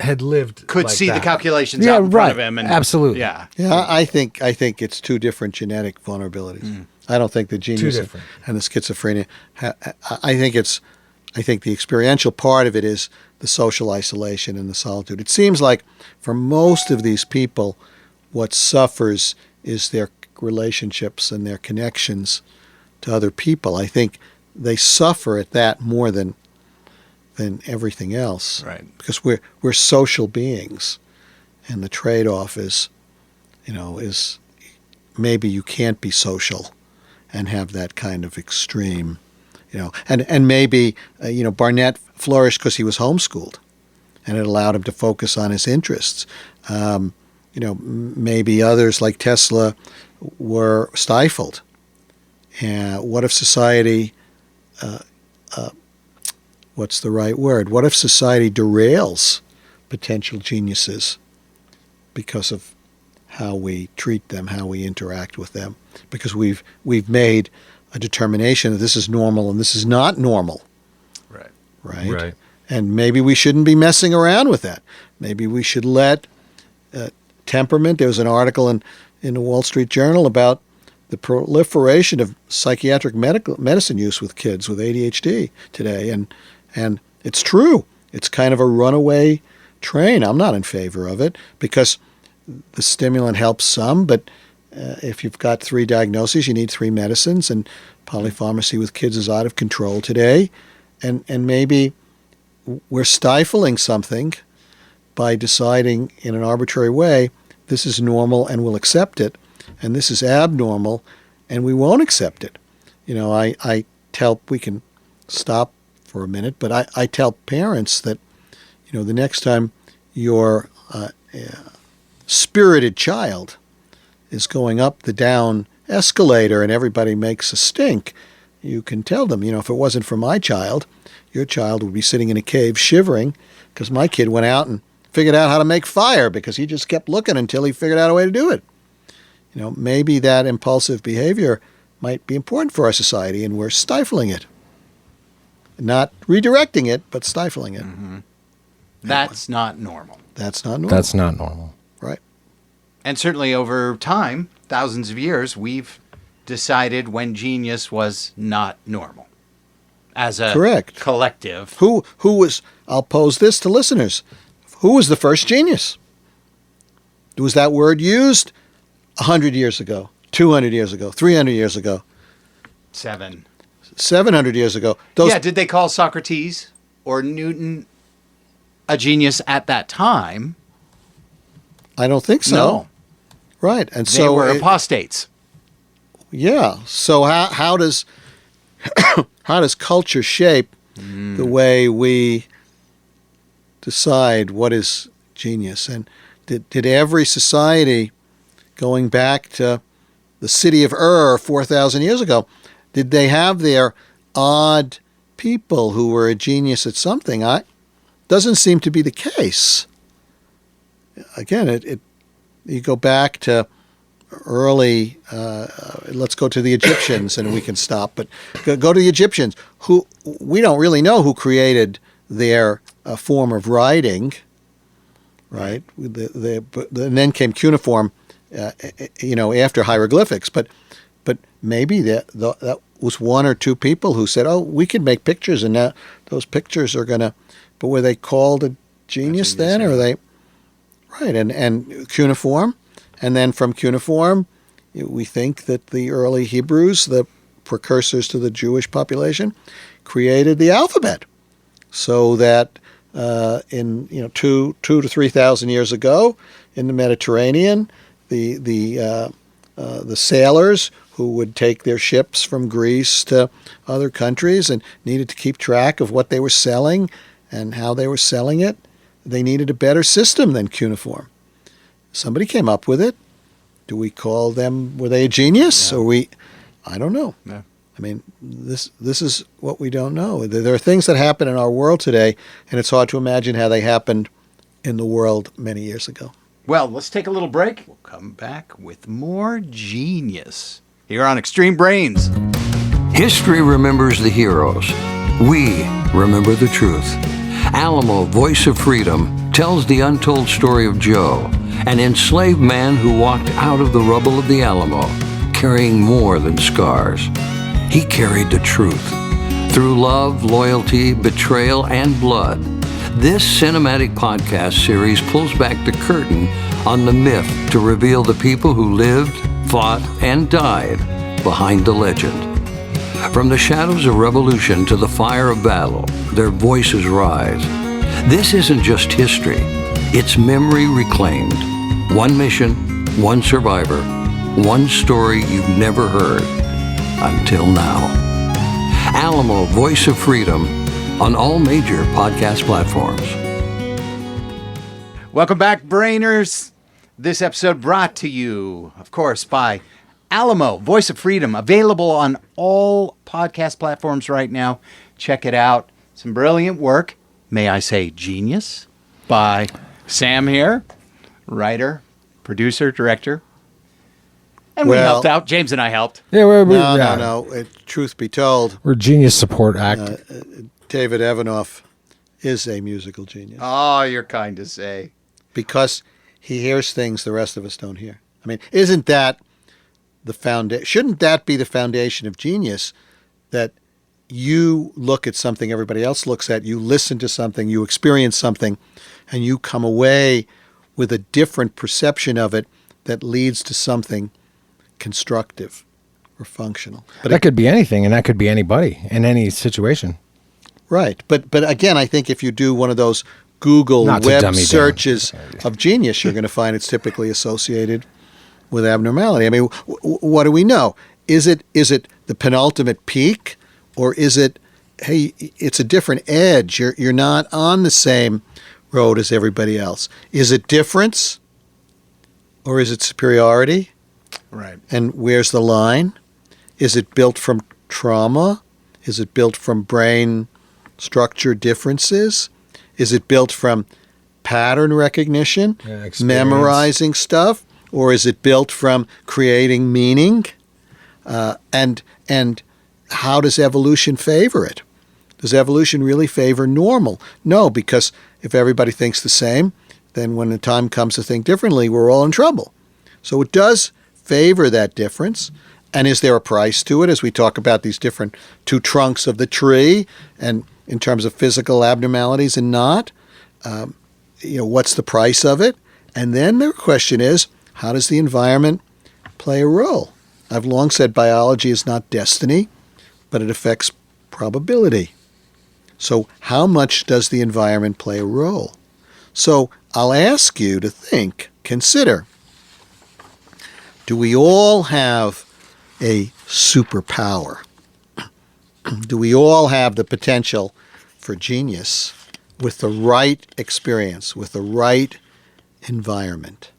had lived?
Could
like
see
that?
the calculations out in front of him. And,
Absolutely.
Yeah.
Yeah, I think it's two different genetic vulnerabilities. I don't think the genius
different.
and the schizophrenia. I think the experiential part of it is the social isolation and the solitude. It seems like for most of these people, what suffers is their relationships and their connections to other people. I think they suffer at that more than everything else.
Right.
Because we're social beings, and the trade-off is maybe you can't be social and have that kind of extreme, and maybe Barnett flourished because he was homeschooled, and it allowed him to focus on his interests. Maybe others like Tesla were stifled. What if society, what's the right word? What if society derails potential geniuses because of how we treat them, how we interact with them? Because we've made a determination that this is normal and this is not normal. Right. And maybe we shouldn't be messing around with that. Maybe we should let temperament. There was an article in the Wall Street Journal about the proliferation of psychiatric medicine use with kids with ADHD today, and it's true. It's kind of a runaway train. I'm not in favor of it because the stimulant helps some, but if you've got 3 diagnoses, you need 3 medicines, and polypharmacy with kids is out of control today, and maybe we're stifling something by deciding in an arbitrary way this is normal and we'll accept it, and this is abnormal and we won't accept it. I tell, we can stop for a minute, but I tell parents that the next time your spirited child is going up the down escalator and everybody makes a stink, you can tell them, if it wasn't for my child, your child would be sitting in a cave shivering because my kid went out and figured out how to make fire because he just kept looking until he figured out a way to do it. Maybe that impulsive behavior might be important for our society and we're stifling it. Not redirecting it, but stifling it.
Mm-hmm. That's not normal.
That's not normal.
That's not normal.
Right.
And certainly over time, thousands of years, we've decided when genius was not normal. As a
Correct.
collective.
Who was, I'll pose this to listeners, who was the first genius? Was that word used 100 years ago, 200 years ago, 300 years ago? 700 years ago.
Did they call Socrates or Newton a genius at that time?
I don't think so.
No.
Right. And
They were apostates.
Yeah. So how does how does culture shape the way we decide what is genius? And did every society, going back to the city of Ur 4,000 years ago, did they have their odd people who were a genius at something? Doesn't seem to be the case. Again, you go back to early, let's go to the Egyptians and we can stop, but go to the Egyptians, who we don't really know who created their form of writing, right? And then came cuneiform, after hieroglyphics, but maybe that was 1 or 2 people who said, oh, we can make pictures, and now those pictures are going to, but were they called a genius then, or are they, right, and cuneiform, and then from cuneiform, we think that the early Hebrews, the precursors to the Jewish population, created the alphabet, so that in 2 to 3,000 years ago in the Mediterranean, the sailors who would take their ships from Greece to other countries and needed to keep track of what they were selling and how they were selling it, they needed a better system than cuneiform. Somebody came up with it. Do we call them, were they a genius?
Yeah.
Or I don't know.
Yeah.
I mean, this is what we don't know. There are things that happen in our world today, and it's hard to imagine how they happened in the world many years ago.
Well, let's take a little break. We'll come back with more genius here on Extreme Brains.
History remembers the heroes. We remember the truth. Alamo, Voice of Freedom, tells the untold story of Joe, an enslaved man who walked out of the rubble of the Alamo, carrying more than scars. He carried the truth. Through love, loyalty, betrayal, and blood, this cinematic podcast series pulls back the curtain on the myth to reveal the people who lived, fought, and died behind the legend. From the shadows of revolution to the fire of battle, their voices rise. This isn't just history, it's memory reclaimed. One mission, one survivor, one story you've never heard until now. Alamo, Voice of Freedom, on all major podcast platforms.
Welcome back, Brainers. This episode brought to you, of course, by Alamo, Voice of Freedom, available on all podcast platforms right now. Check it out. Some brilliant work, may I say genius, by Sam here, writer, producer, director. And we helped out. James and I helped.
Yeah,
No. Truth be told,
we're genius support act.
David Evanoff is a musical genius.
Oh, you're kind to say.
Because he hears things the rest of us don't hear. I mean, isn't that the foundation? Shouldn't that be the foundation of genius? That you look at something everybody else looks at, you listen to something, you experience something, and you come away with a different perception of it that leads to something constructive or functional. But
that could be anything, and that could be anybody in any situation.
Right. But again, I think if you do one of those Google web searches of genius, you're going to find it's typically associated with abnormality. I mean, what do we know? Is it the penultimate peak, or is it, hey, it's a different edge? You're not on the same road as everybody else. Is it difference, or is it superiority?
Right.
And where's the line? Is it built from trauma? Is it built from brain structure differences? Is it built from pattern recognition, memorizing stuff, or is it built from creating meaning? And how does evolution favor it? Does evolution really favor normal? No, because if everybody thinks the same, then when the time comes to think differently, we're all in trouble. So it does favor that difference. And is there a price to it as we talk about these different two trunks of the tree, and in terms of physical abnormalities and not? What's the price of it? And then the question is, how does the environment play a role? I've long said biology is not destiny, but it affects probability. So how much does the environment play a role? So I'll ask you to consider, do we all have a superpower? Do we all have the potential for genius with the right experience, with the right environment?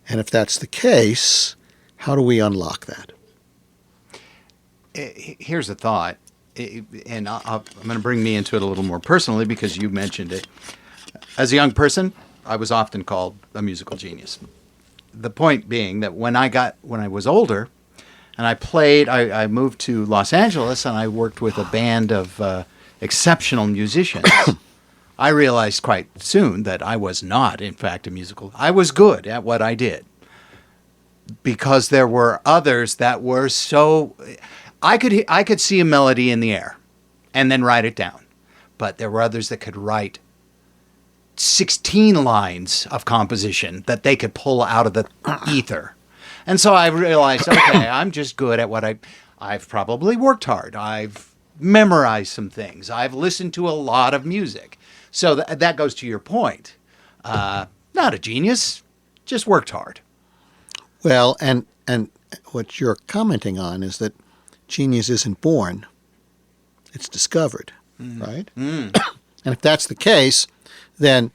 And if that's the case, how do we unlock that?
Here's a thought, and I'm going to bring me into it a little more personally because you mentioned it. As a young person, I was often called a musical genius. The point being that when I was older, and I moved to Los Angeles and I worked with a band of exceptional musicians. I realized quite soon that I was not, in fact, a musical. I was good at what I did because there were others that were so... I could see a melody in the air and then write it down. But there were others that could write 16 lines of composition that they could pull out of the ether. And so I realized, okay, I'm just good at what I've probably worked hard. I've memorized some things. I've listened to a lot of music. So that goes to your point. Not a genius, just worked hard.
Well, and what you're commenting on is that genius isn't born. It's discovered, right? And if that's the case, then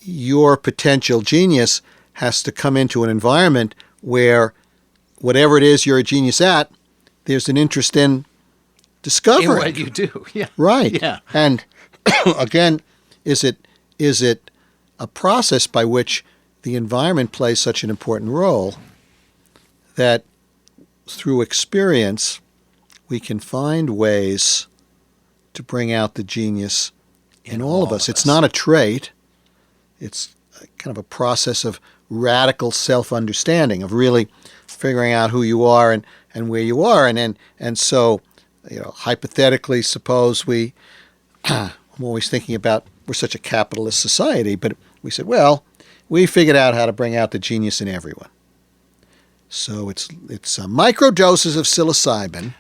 your potential genius has to come into an environment where whatever it is you're a genius at, there's an interest in discovering.
In what you do, yeah.
Right.
Yeah.
And again, is it a process by which the environment plays such an important role that through experience we can find ways to bring out the genius in all of us. It's not a trait. It's kind of a process of radical self-understanding, of really figuring out who you are and where you are. And so, hypothetically, suppose I'm always thinking about, we're such a capitalist society, but we said, well, we figured out how to bring out the genius in everyone. So it's microdoses of psilocybin,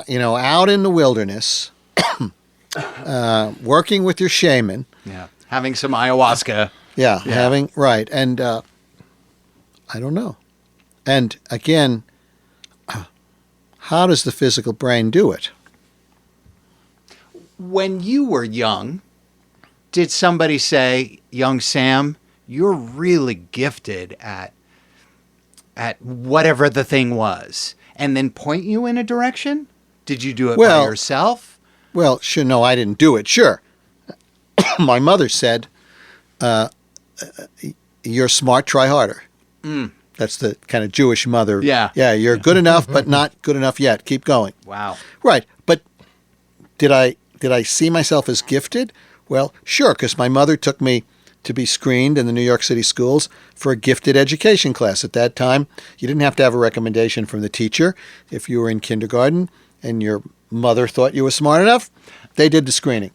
out in the wilderness, working with your shaman.
Yeah, having some ayahuasca.
Yeah. Right. And I don't know. And again, how does the physical brain do it?
When you were young, did somebody say, young Sam, you're really gifted at whatever the thing was, and then point you in a direction? Did you do it by yourself?
Well, sure. No, I didn't do it. Sure. My mother said, you're smart, try harder. That's the kind of Jewish mother.
Yeah.
Yeah, you're good enough, but not good enough yet. Keep going.
Wow.
Right. But did I see myself as gifted? Well, sure, because my mother took me to be screened in the New York City schools for a gifted education class. At that time, you didn't have to have a recommendation from the teacher. If you were in kindergarten and your mother thought you were smart enough, they did the screening.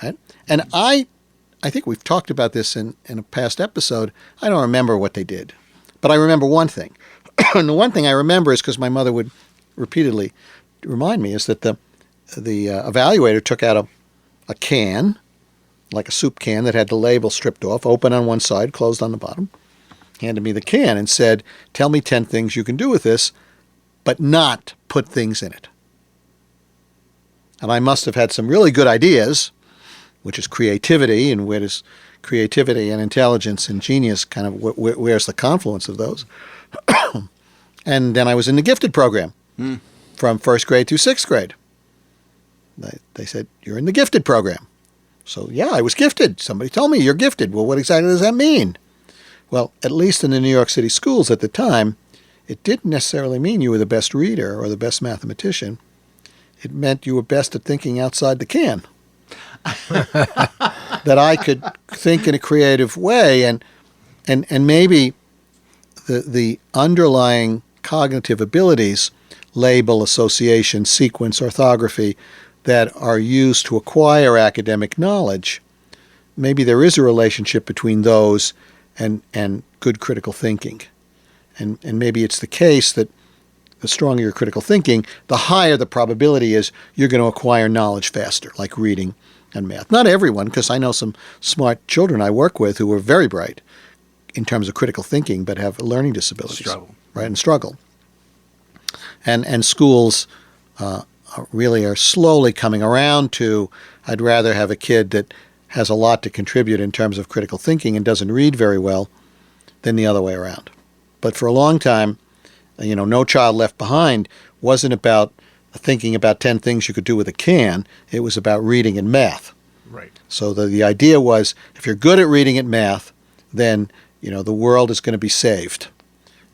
Right? And I think we've talked about this in a past episode. I don't remember what they did, but I remember one thing. And the one thing I remember is because my mother would repeatedly remind me is that the evaluator took out a can, like a soup can that had the label stripped off, open on one side, closed on the bottom, handed me the can and said, tell me 10 things you can do with this, but not put things in it. And I must have had some really good ideas, which is creativity, and where does creativity and intelligence and genius kind of, where's the confluence of those? And then I was in the gifted program from first grade through sixth grade. They said, you're in the gifted program. So, yeah, I was gifted. Somebody told me you're gifted. Well, what exactly does that mean? Well, at least in the New York City schools at the time, it didn't necessarily mean you were the best reader or the best mathematician. It meant you were best at thinking outside the can. That I could think in a creative way, and maybe the underlying cognitive abilities, label, association, sequence, orthography, that are used to acquire academic knowledge, maybe there is a relationship between those and good critical thinking. And maybe it's the case that the stronger your critical thinking, the higher the probability is you're going to acquire knowledge faster, like reading and math. Not everyone, because I know some smart children I work with who are very bright in terms of critical thinking, but have learning disabilities.
Struggle.
Right, and struggle. And schools really are slowly coming around to, I'd rather have a kid that has a lot to contribute in terms of critical thinking and doesn't read very well than the other way around. But for a long time, No Child Left Behind wasn't about thinking about 10 things you could do with a can. It was about reading and math.
Right.
So the idea was, if you're good at reading and math, then the world is going to be saved,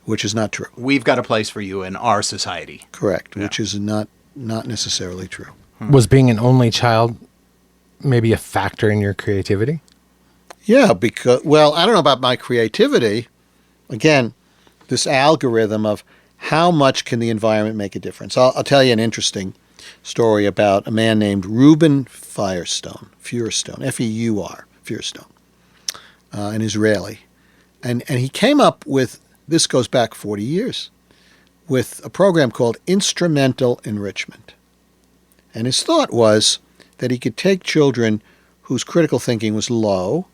which is not true.
We've got a place for you in our society.
Correct, yeah. Which is not necessarily true.
Was being an only child maybe a factor in your creativity?
Yeah, because, I don't know about my creativity. Again, this algorithm of how much can the environment make a difference. I'll tell you an interesting story about a man named Reuben Firestone, F-E-U-R, Firestone, an Israeli. And he came up with, this goes back 40 years, with a program called instrumental enrichment. And his thought was that he could take children whose critical thinking was low,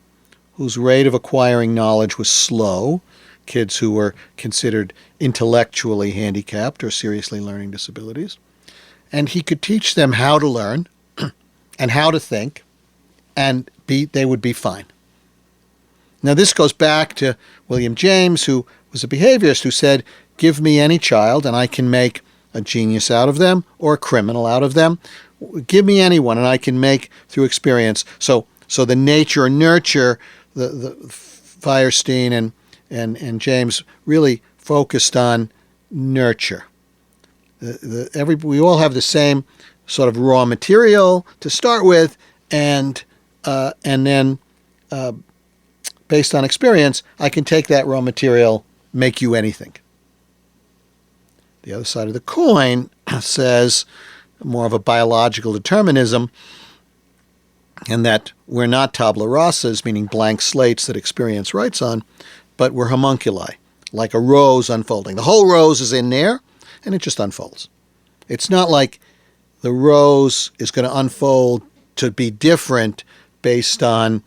whose rate of acquiring knowledge was slow, kids who were considered intellectually handicapped or seriously learning disabilities, and he could teach them how to learn and how to think, and they would be fine. Now, this goes back to William James, who was a behaviorist, who said, give me any child and I can make a genius out of them or a criminal out of them. Give me anyone and I can make through experience. So the nature and nurture, the Firestein and James really focused on nurture. We all have the same sort of raw material to start with, and then based on experience, I can take that raw material, make you anything. The other side of the coin says more of a biological determinism, and that we're not tabula rasas, meaning blank slates that experience writes on, but we're homunculi. like a rose unfolding. The whole rose is in there, and it just unfolds. It's not like the rose is going to unfold to be different based on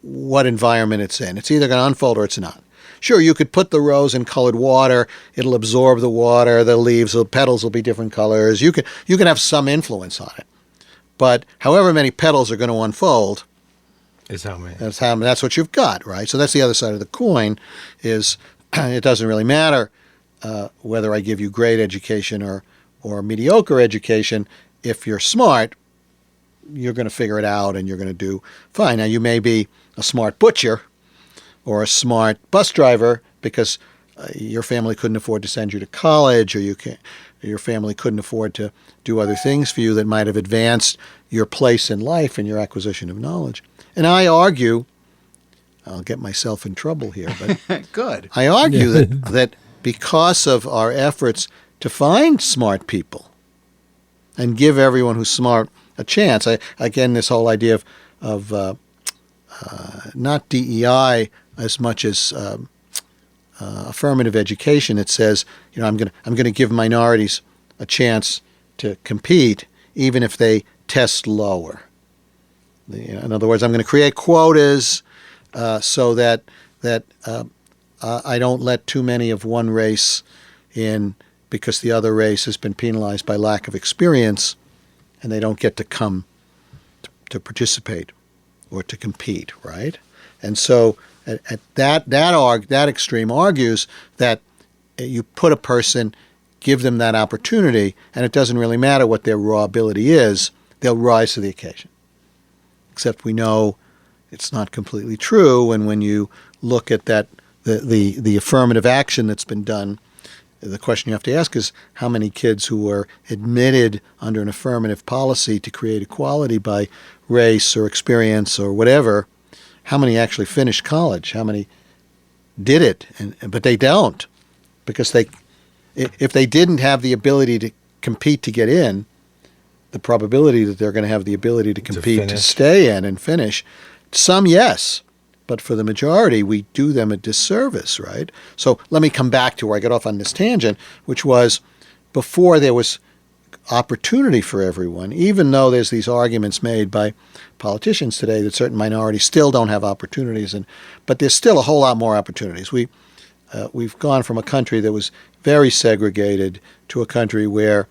what environment it's in. It's either going to unfold or it's not. Sure, you could put the rose in colored water. It'll absorb the water. The leaves, the petals will be different colors. You can have some influence on it. But however many petals are going to unfold, that's what you've got, right? So that's the other side of the coin. Is it doesn't really matter whether I give you great education or mediocre education. If you're smart, you're going to figure it out and you're going to do fine. Now, you may be a smart butcher or a smart bus driver because your family couldn't afford to send you to college, or your family couldn't afford to do other things for you that might have advanced your place in life and your acquisition of knowledge. And I argue, I'll get myself in trouble here, but
good.
I argue that because of our efforts to find smart people and give everyone who's smart a chance, again, this whole idea of not DEI as much as affirmative education. It says, I'm going to give minorities a chance to compete, even if they test lower. In other words, I'm going to create quotas so that I don't let too many of one race in because the other race has been penalized by lack of experience, and they don't get to come to participate or to compete, right? And so at that extreme argues that you put a person, give them that opportunity, and it doesn't really matter what their raw ability is, they'll rise to the occasion. Except we know it's not completely true, and when you look at that the affirmative action that's been done, the question you have to ask is how many kids who were admitted under an affirmative policy to create equality by race or experience or whatever, how many actually finished college? How many did it? But they don't, because if they didn't have the ability to compete to get in, the probability that they're going to have the ability to compete to stay in and finish, some yes, but for the majority, we do them a disservice, right? So let me come back to where I got off on this tangent, which was before there was opportunity for everyone, even though there's these arguments made by politicians today that certain minorities still don't have opportunities, but there's still a whole lot more opportunities. We've gone from a country that was very segregated to a country where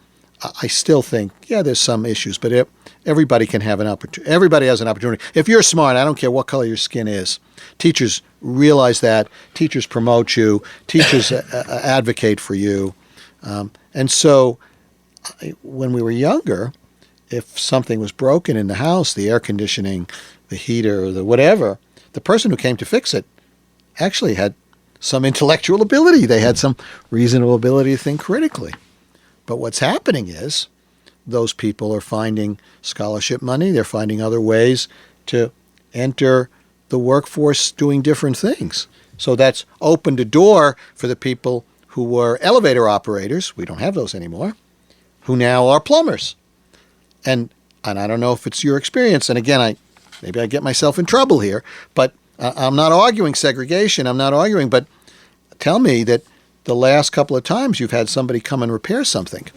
I still think, there's some issues, but everybody can have an opportunity. Everybody has an opportunity. If you're smart, I don't care what color your skin is. Teachers realize that. Teachers promote you. Teachers advocate for you. And so when we were younger, if something was broken in the house, the air conditioning, the heater, the whatever, the person who came to fix it actually had some intellectual ability. They had some reasonable ability to think critically. But what's happening is those people are finding scholarship money. They're finding other ways to enter the workforce doing different things. So that's opened a door for the people who were elevator operators. We don't have those anymore, who now are plumbers. And I don't know if it's your experience. And again, maybe I get myself in trouble here, but I'm not arguing segregation. I'm not arguing, but tell me that the last couple of times you've had somebody come and repair something,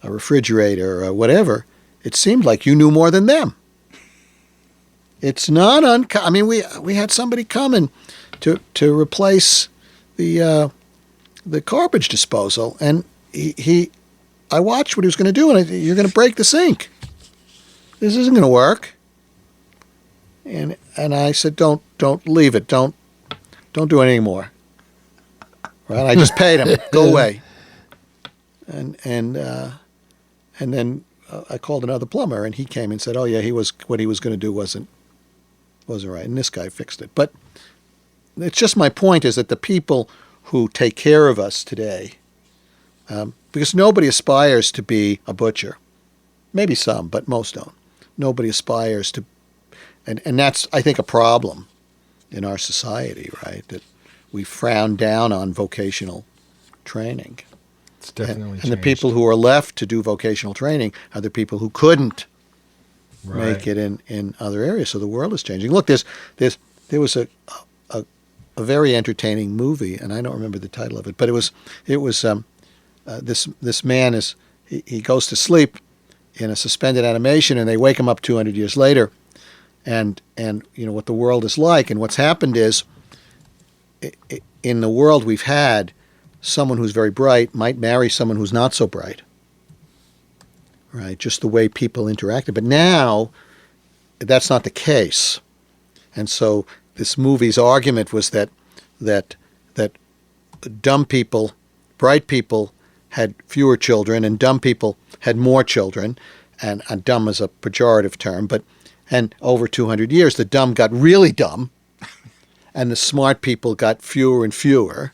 a refrigerator or whatever, it seemed like you knew more than them. It's not uncommon. I mean, we had somebody come to replace the garbage disposal, and I watched what he was going to do, and you're going to break the sink. This isn't going to work. And I said, don't leave it. Don't do it anymore. Right? I just paid him. Go away. And then I called another plumber, and he came and said, "Oh yeah, what he was going to do wasn't right." And this guy fixed it. But it's just my point is that the people who take care of us today, because nobody aspires to be a butcher, maybe some, but most don't. Nobody aspires to, and that's I think a problem in our society, right? That we frown down on vocational training.
It's definitely
and the people who are left to do vocational training are the people who couldn't make it in other areas. So the world is changing. Look, there was a a very entertaining movie, and I don't remember the title of it, but it was this man he goes to sleep in a suspended animation, and they wake him up 200 years later, and what the world is like, and what's happened is, in the world we've had, someone who's very bright might marry someone who's not so bright, right? Just the way people interacted, but now that's not the case, and so this movie's argument was that dumb people, bright people had fewer children, and dumb people had more children, and dumb is a pejorative term, and over 200 years, the dumb got really dumb, and the smart people got fewer and fewer,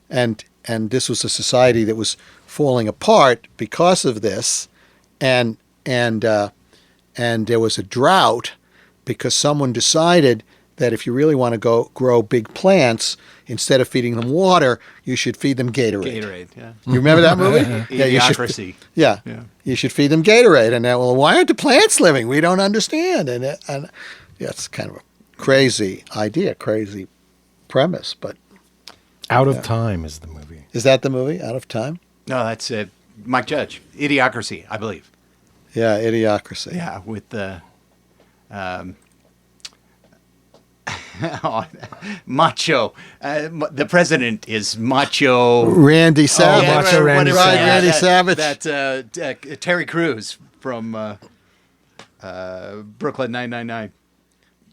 and this was a society that was falling apart because of this, and there was a drought because someone decided that if you really want to grow big plants, instead of feeding them water, you should feed them Gatorade.
Gatorade, yeah.
You remember that movie?
Idiocracy.
You should feed them Gatorade. And well, why aren't the plants living? We don't understand. And it's kind of a crazy idea, crazy premise. But
Out of Time is the movie.
Is that the movie, Out of Time?
No, that's Mike Judge. Idiocracy, I believe.
Yeah, Idiocracy.
Yeah, with the... macho. The president is macho.
Randy Savage.
Macho Randy Savage.
Randy Savage.
That Terry Crews from Brooklyn 999.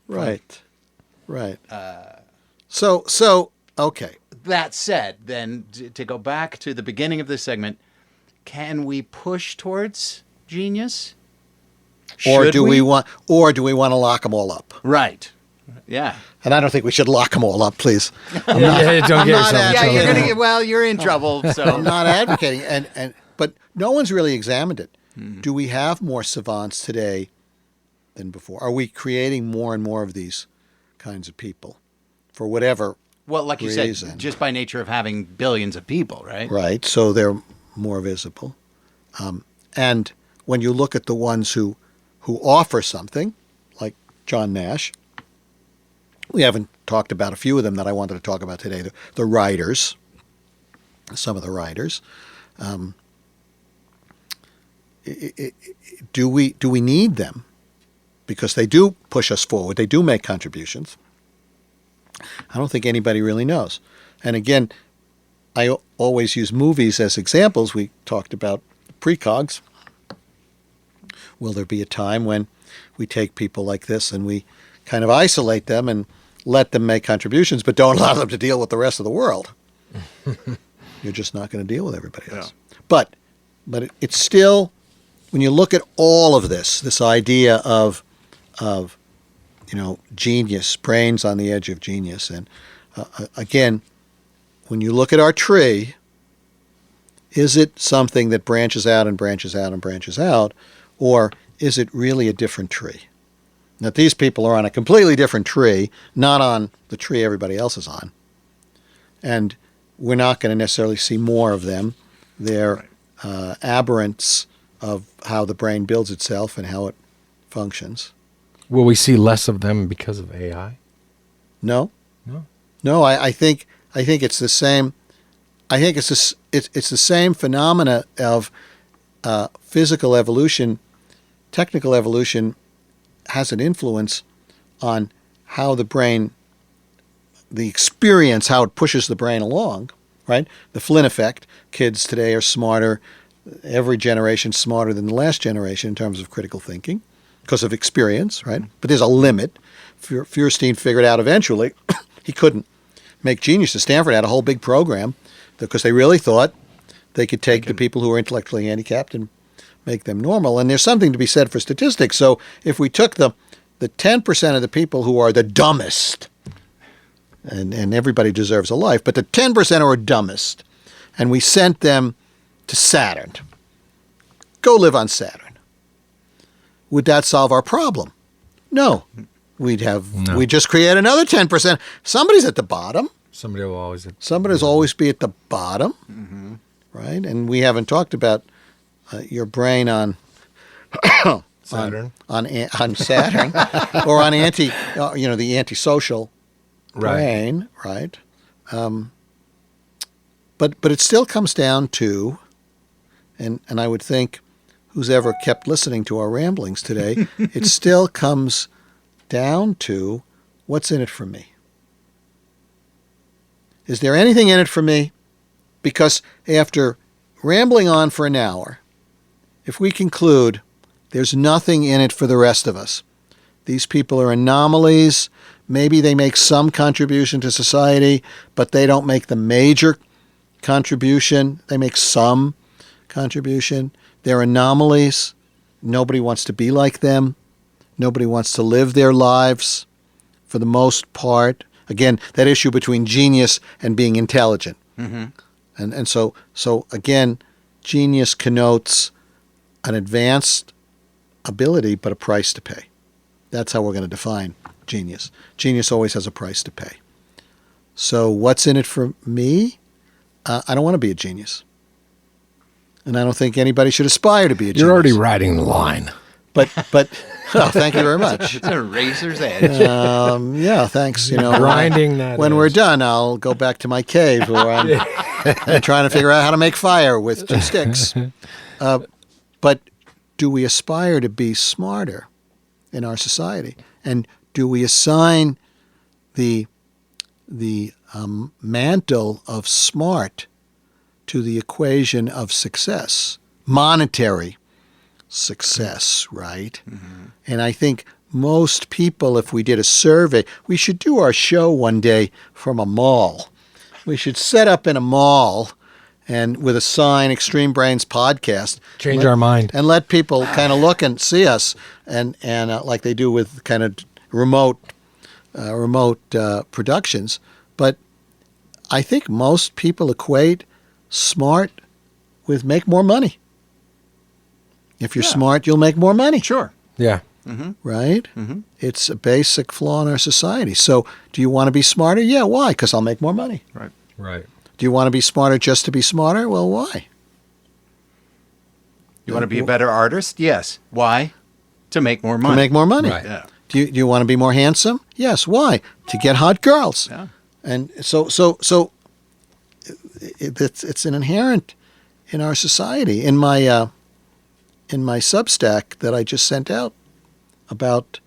Right. So okay.
That said, then to go back to the beginning of this segment, can we push towards genius?
Or do we want to lock them all up?
Right. Yeah.
And I don't think we should lock them all up, please.
Don't get yourself in trouble.
You're in trouble. So
I'm not advocating, but no one's really examined it. Do we have more savants today than before? Are we creating more and more of these kinds of people for whatever
well, like you
reason?
said, just by nature of having billions of people, right?
Right. So they're more visible. And when you look at the ones who offer something, like John Nash, we haven't talked about a few of them that I wanted to talk about today. The writers, some of the writers. Do we need them? Because they do push us forward. They do make contributions. I don't think anybody really knows. And again, I always use movies as examples. We talked about precogs. Will there be a time when we take people like this and we kind of isolate them and let them make contributions, but don't allow them to deal with the rest of the world? You're just not going to deal with everybody else. Yeah. But it's still, when you look at all of this idea of genius, brains on the edge of genius, and again, when you look at our tree, is it something that branches out and branches out and branches out, or is it really a different tree? Now, these people are on a completely different tree, not on the tree everybody else is on. And we're not going to necessarily see more of them. They're aberrants of how the brain builds itself and how it functions.
Will we see less of them because of AI?
No. I think it's the same. I think it's the same phenomena of physical evolution. Technical evolution has an influence on how the brain, the experience, how it pushes the brain along, right? The Flynn effect. Kids today are smarter. Every generation smarter than the last generation in terms of critical thinking because of experience, right? But there's a limit. Feuerstein figured out eventually he couldn't make geniuses. Stanford had a whole big program because they really thought they could take the people who were intellectually handicapped and make them normal. And there's something to be said for statistics. So if we took the 10% of the people who are the dumbest, and everybody deserves a life, but the 10% who are dumbest, and we sent them to Saturn, go live on Saturn, would that solve our problem? No. We'd just create another 10%. Somebody's at the bottom. Somebody will always be at the bottom, right? And we haven't talked about your brain on
Saturn,
on Saturn, or on the antisocial brain, right? But it still comes down to, and I would think who's ever kept listening to our ramblings today, it still comes down to what's in it for me. Is there anything in it for me? Because after rambling on for an hour, if we conclude there's nothing in it for the rest of us, these people are anomalies, maybe they make some contribution to society, but they don't make the major contribution. They make some contribution. They're anomalies. Nobody wants to be like them. Nobody wants to live their lives for the most part. Again, that issue between genius and being intelligent.
Mm-hmm.
And so again, genius connotes an advanced ability but a price to pay. That's how we're going to define genius. Genius always has a price to pay. So what's in it for me? I don't want to be a genius. And I don't think anybody should aspire to be a genius.
You're already riding the line.
But oh, thank you very much.
It's a razor's edge.
Yeah, thanks.
Grinding that
when
edge.
we're done, I'll go back to my cave where I'm trying to figure out how to make fire with 2 sticks. But do we aspire to be smarter in our society? And do we assign the mantle of smart to the equation of success, monetary success, right? Mm-hmm. And I think most people, if we did a survey, we should do our show one day from a mall. We should set up in a mall and with a sign, Extreme Brains Podcast.
Change our mind.
And let people kind of look and see us and like they do with kind of remote productions. But I think most people equate smart with make more money. If you're smart, you'll make more money.
Sure.
Yeah.
Mm-hmm.
Right?
Mm-hmm.
It's a basic flaw in our society. So do you want to be smarter? Yeah, why? Because I'll make more money.
Right.
Right.
Do you want to be smarter just to be smarter? Well, why?
You want to be a better artist? Yes. Why? To make more money.
To make more money.
Right.
Yeah.
Do you want to be more handsome? Yes. Why? To get hot girls.
Yeah.
And so it's an inherent in our society. In my Substack that I just sent out about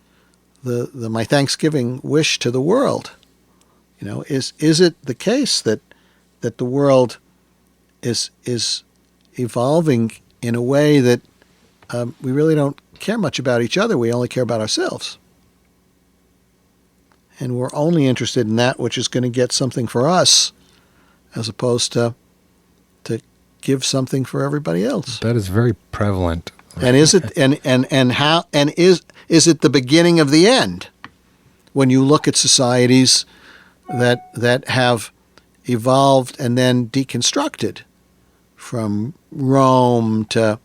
my Thanksgiving wish to the world, is it the case that the world is evolving in a way that we really don't care much about each other. We only care about ourselves. And we're only interested in that which is going to get something for us as opposed to give something for everybody else.
That is very prevalent.
And is it and how and is it the beginning of the end? When you look at societies that have evolved and then deconstructed, from Rome to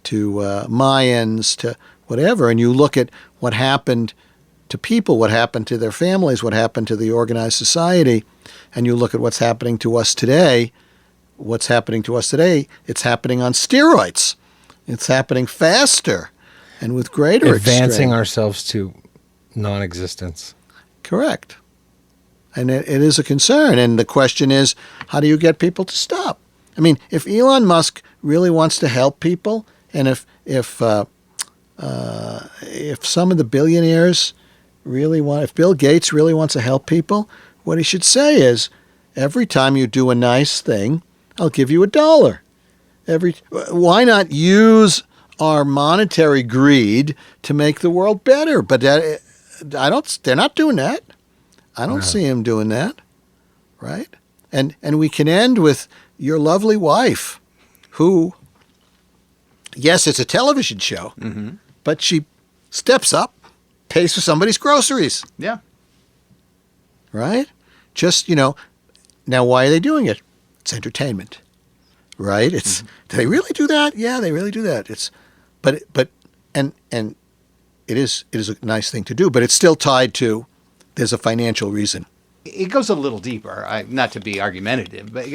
Mayans to whatever, and you look at what happened to people, what happened to their families, what happened to the organized society, and you look at what's happening to us today. What's happening to us today? It's happening on steroids. It's happening faster and with greater
Advancing
extreme.
ourselves to non-existence.
Correct. And it is a concern. And the question is, how do you get people to stop? I mean, if Elon Musk really wants to help people, and if some of the billionaires really want, if Bill Gates really wants to help people, what he should say is, every time you do a nice thing, I'll give you $1. Why not use our monetary greed to make the world better? But they're not doing that. I don't see him doing that, right? And we can end with your lovely wife, who, yes, it's a television show, mm-hmm. but she steps up, pays for somebody's groceries.
Yeah.
Right? Just, now why are they doing it? It's entertainment, right? It's, do they really do that? Yeah, they really do that. But it is a nice thing to do, but it's still tied to, there's a financial reason.
It goes a little deeper, not to be argumentative, but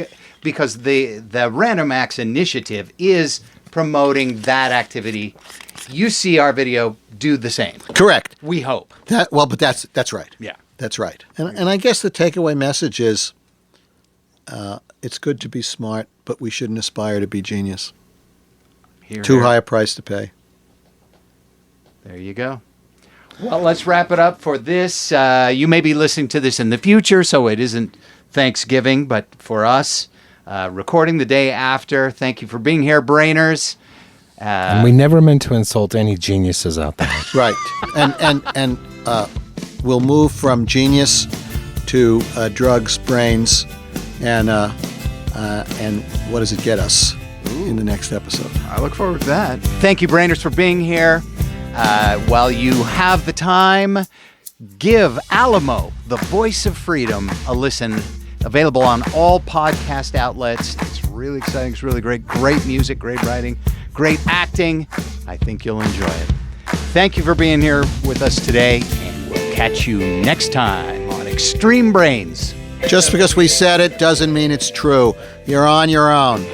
because the Random Acts initiative is promoting that activity. You see our video, do the same.
Correct.
We hope.
But that's right.
Yeah.
That's right. And I guess the takeaway message is it's good to be smart, but we shouldn't aspire to be genius. Too high a price to pay.
There you go. Well, let's wrap it up for this. You may be listening to this in the future, so it isn't Thanksgiving, but for us, recording the day after. Thank you for being here, Brainers.
And we never meant to insult any geniuses out there.
Right. And we'll move from genius to drugs, brains, and what does it get us in the next episode?
I look forward to that. Thank you, Brainers, for being here. While you have the time, give Alamo, the voice of freedom, a listen. Available on all podcast outlets. It's really exciting. It's really great. Great music, great writing, great acting. I think you'll enjoy it. Thank you for being here with us today, and we'll catch you next time on Extreme Brains.
Just because we said it doesn't mean it's true. You're on your own.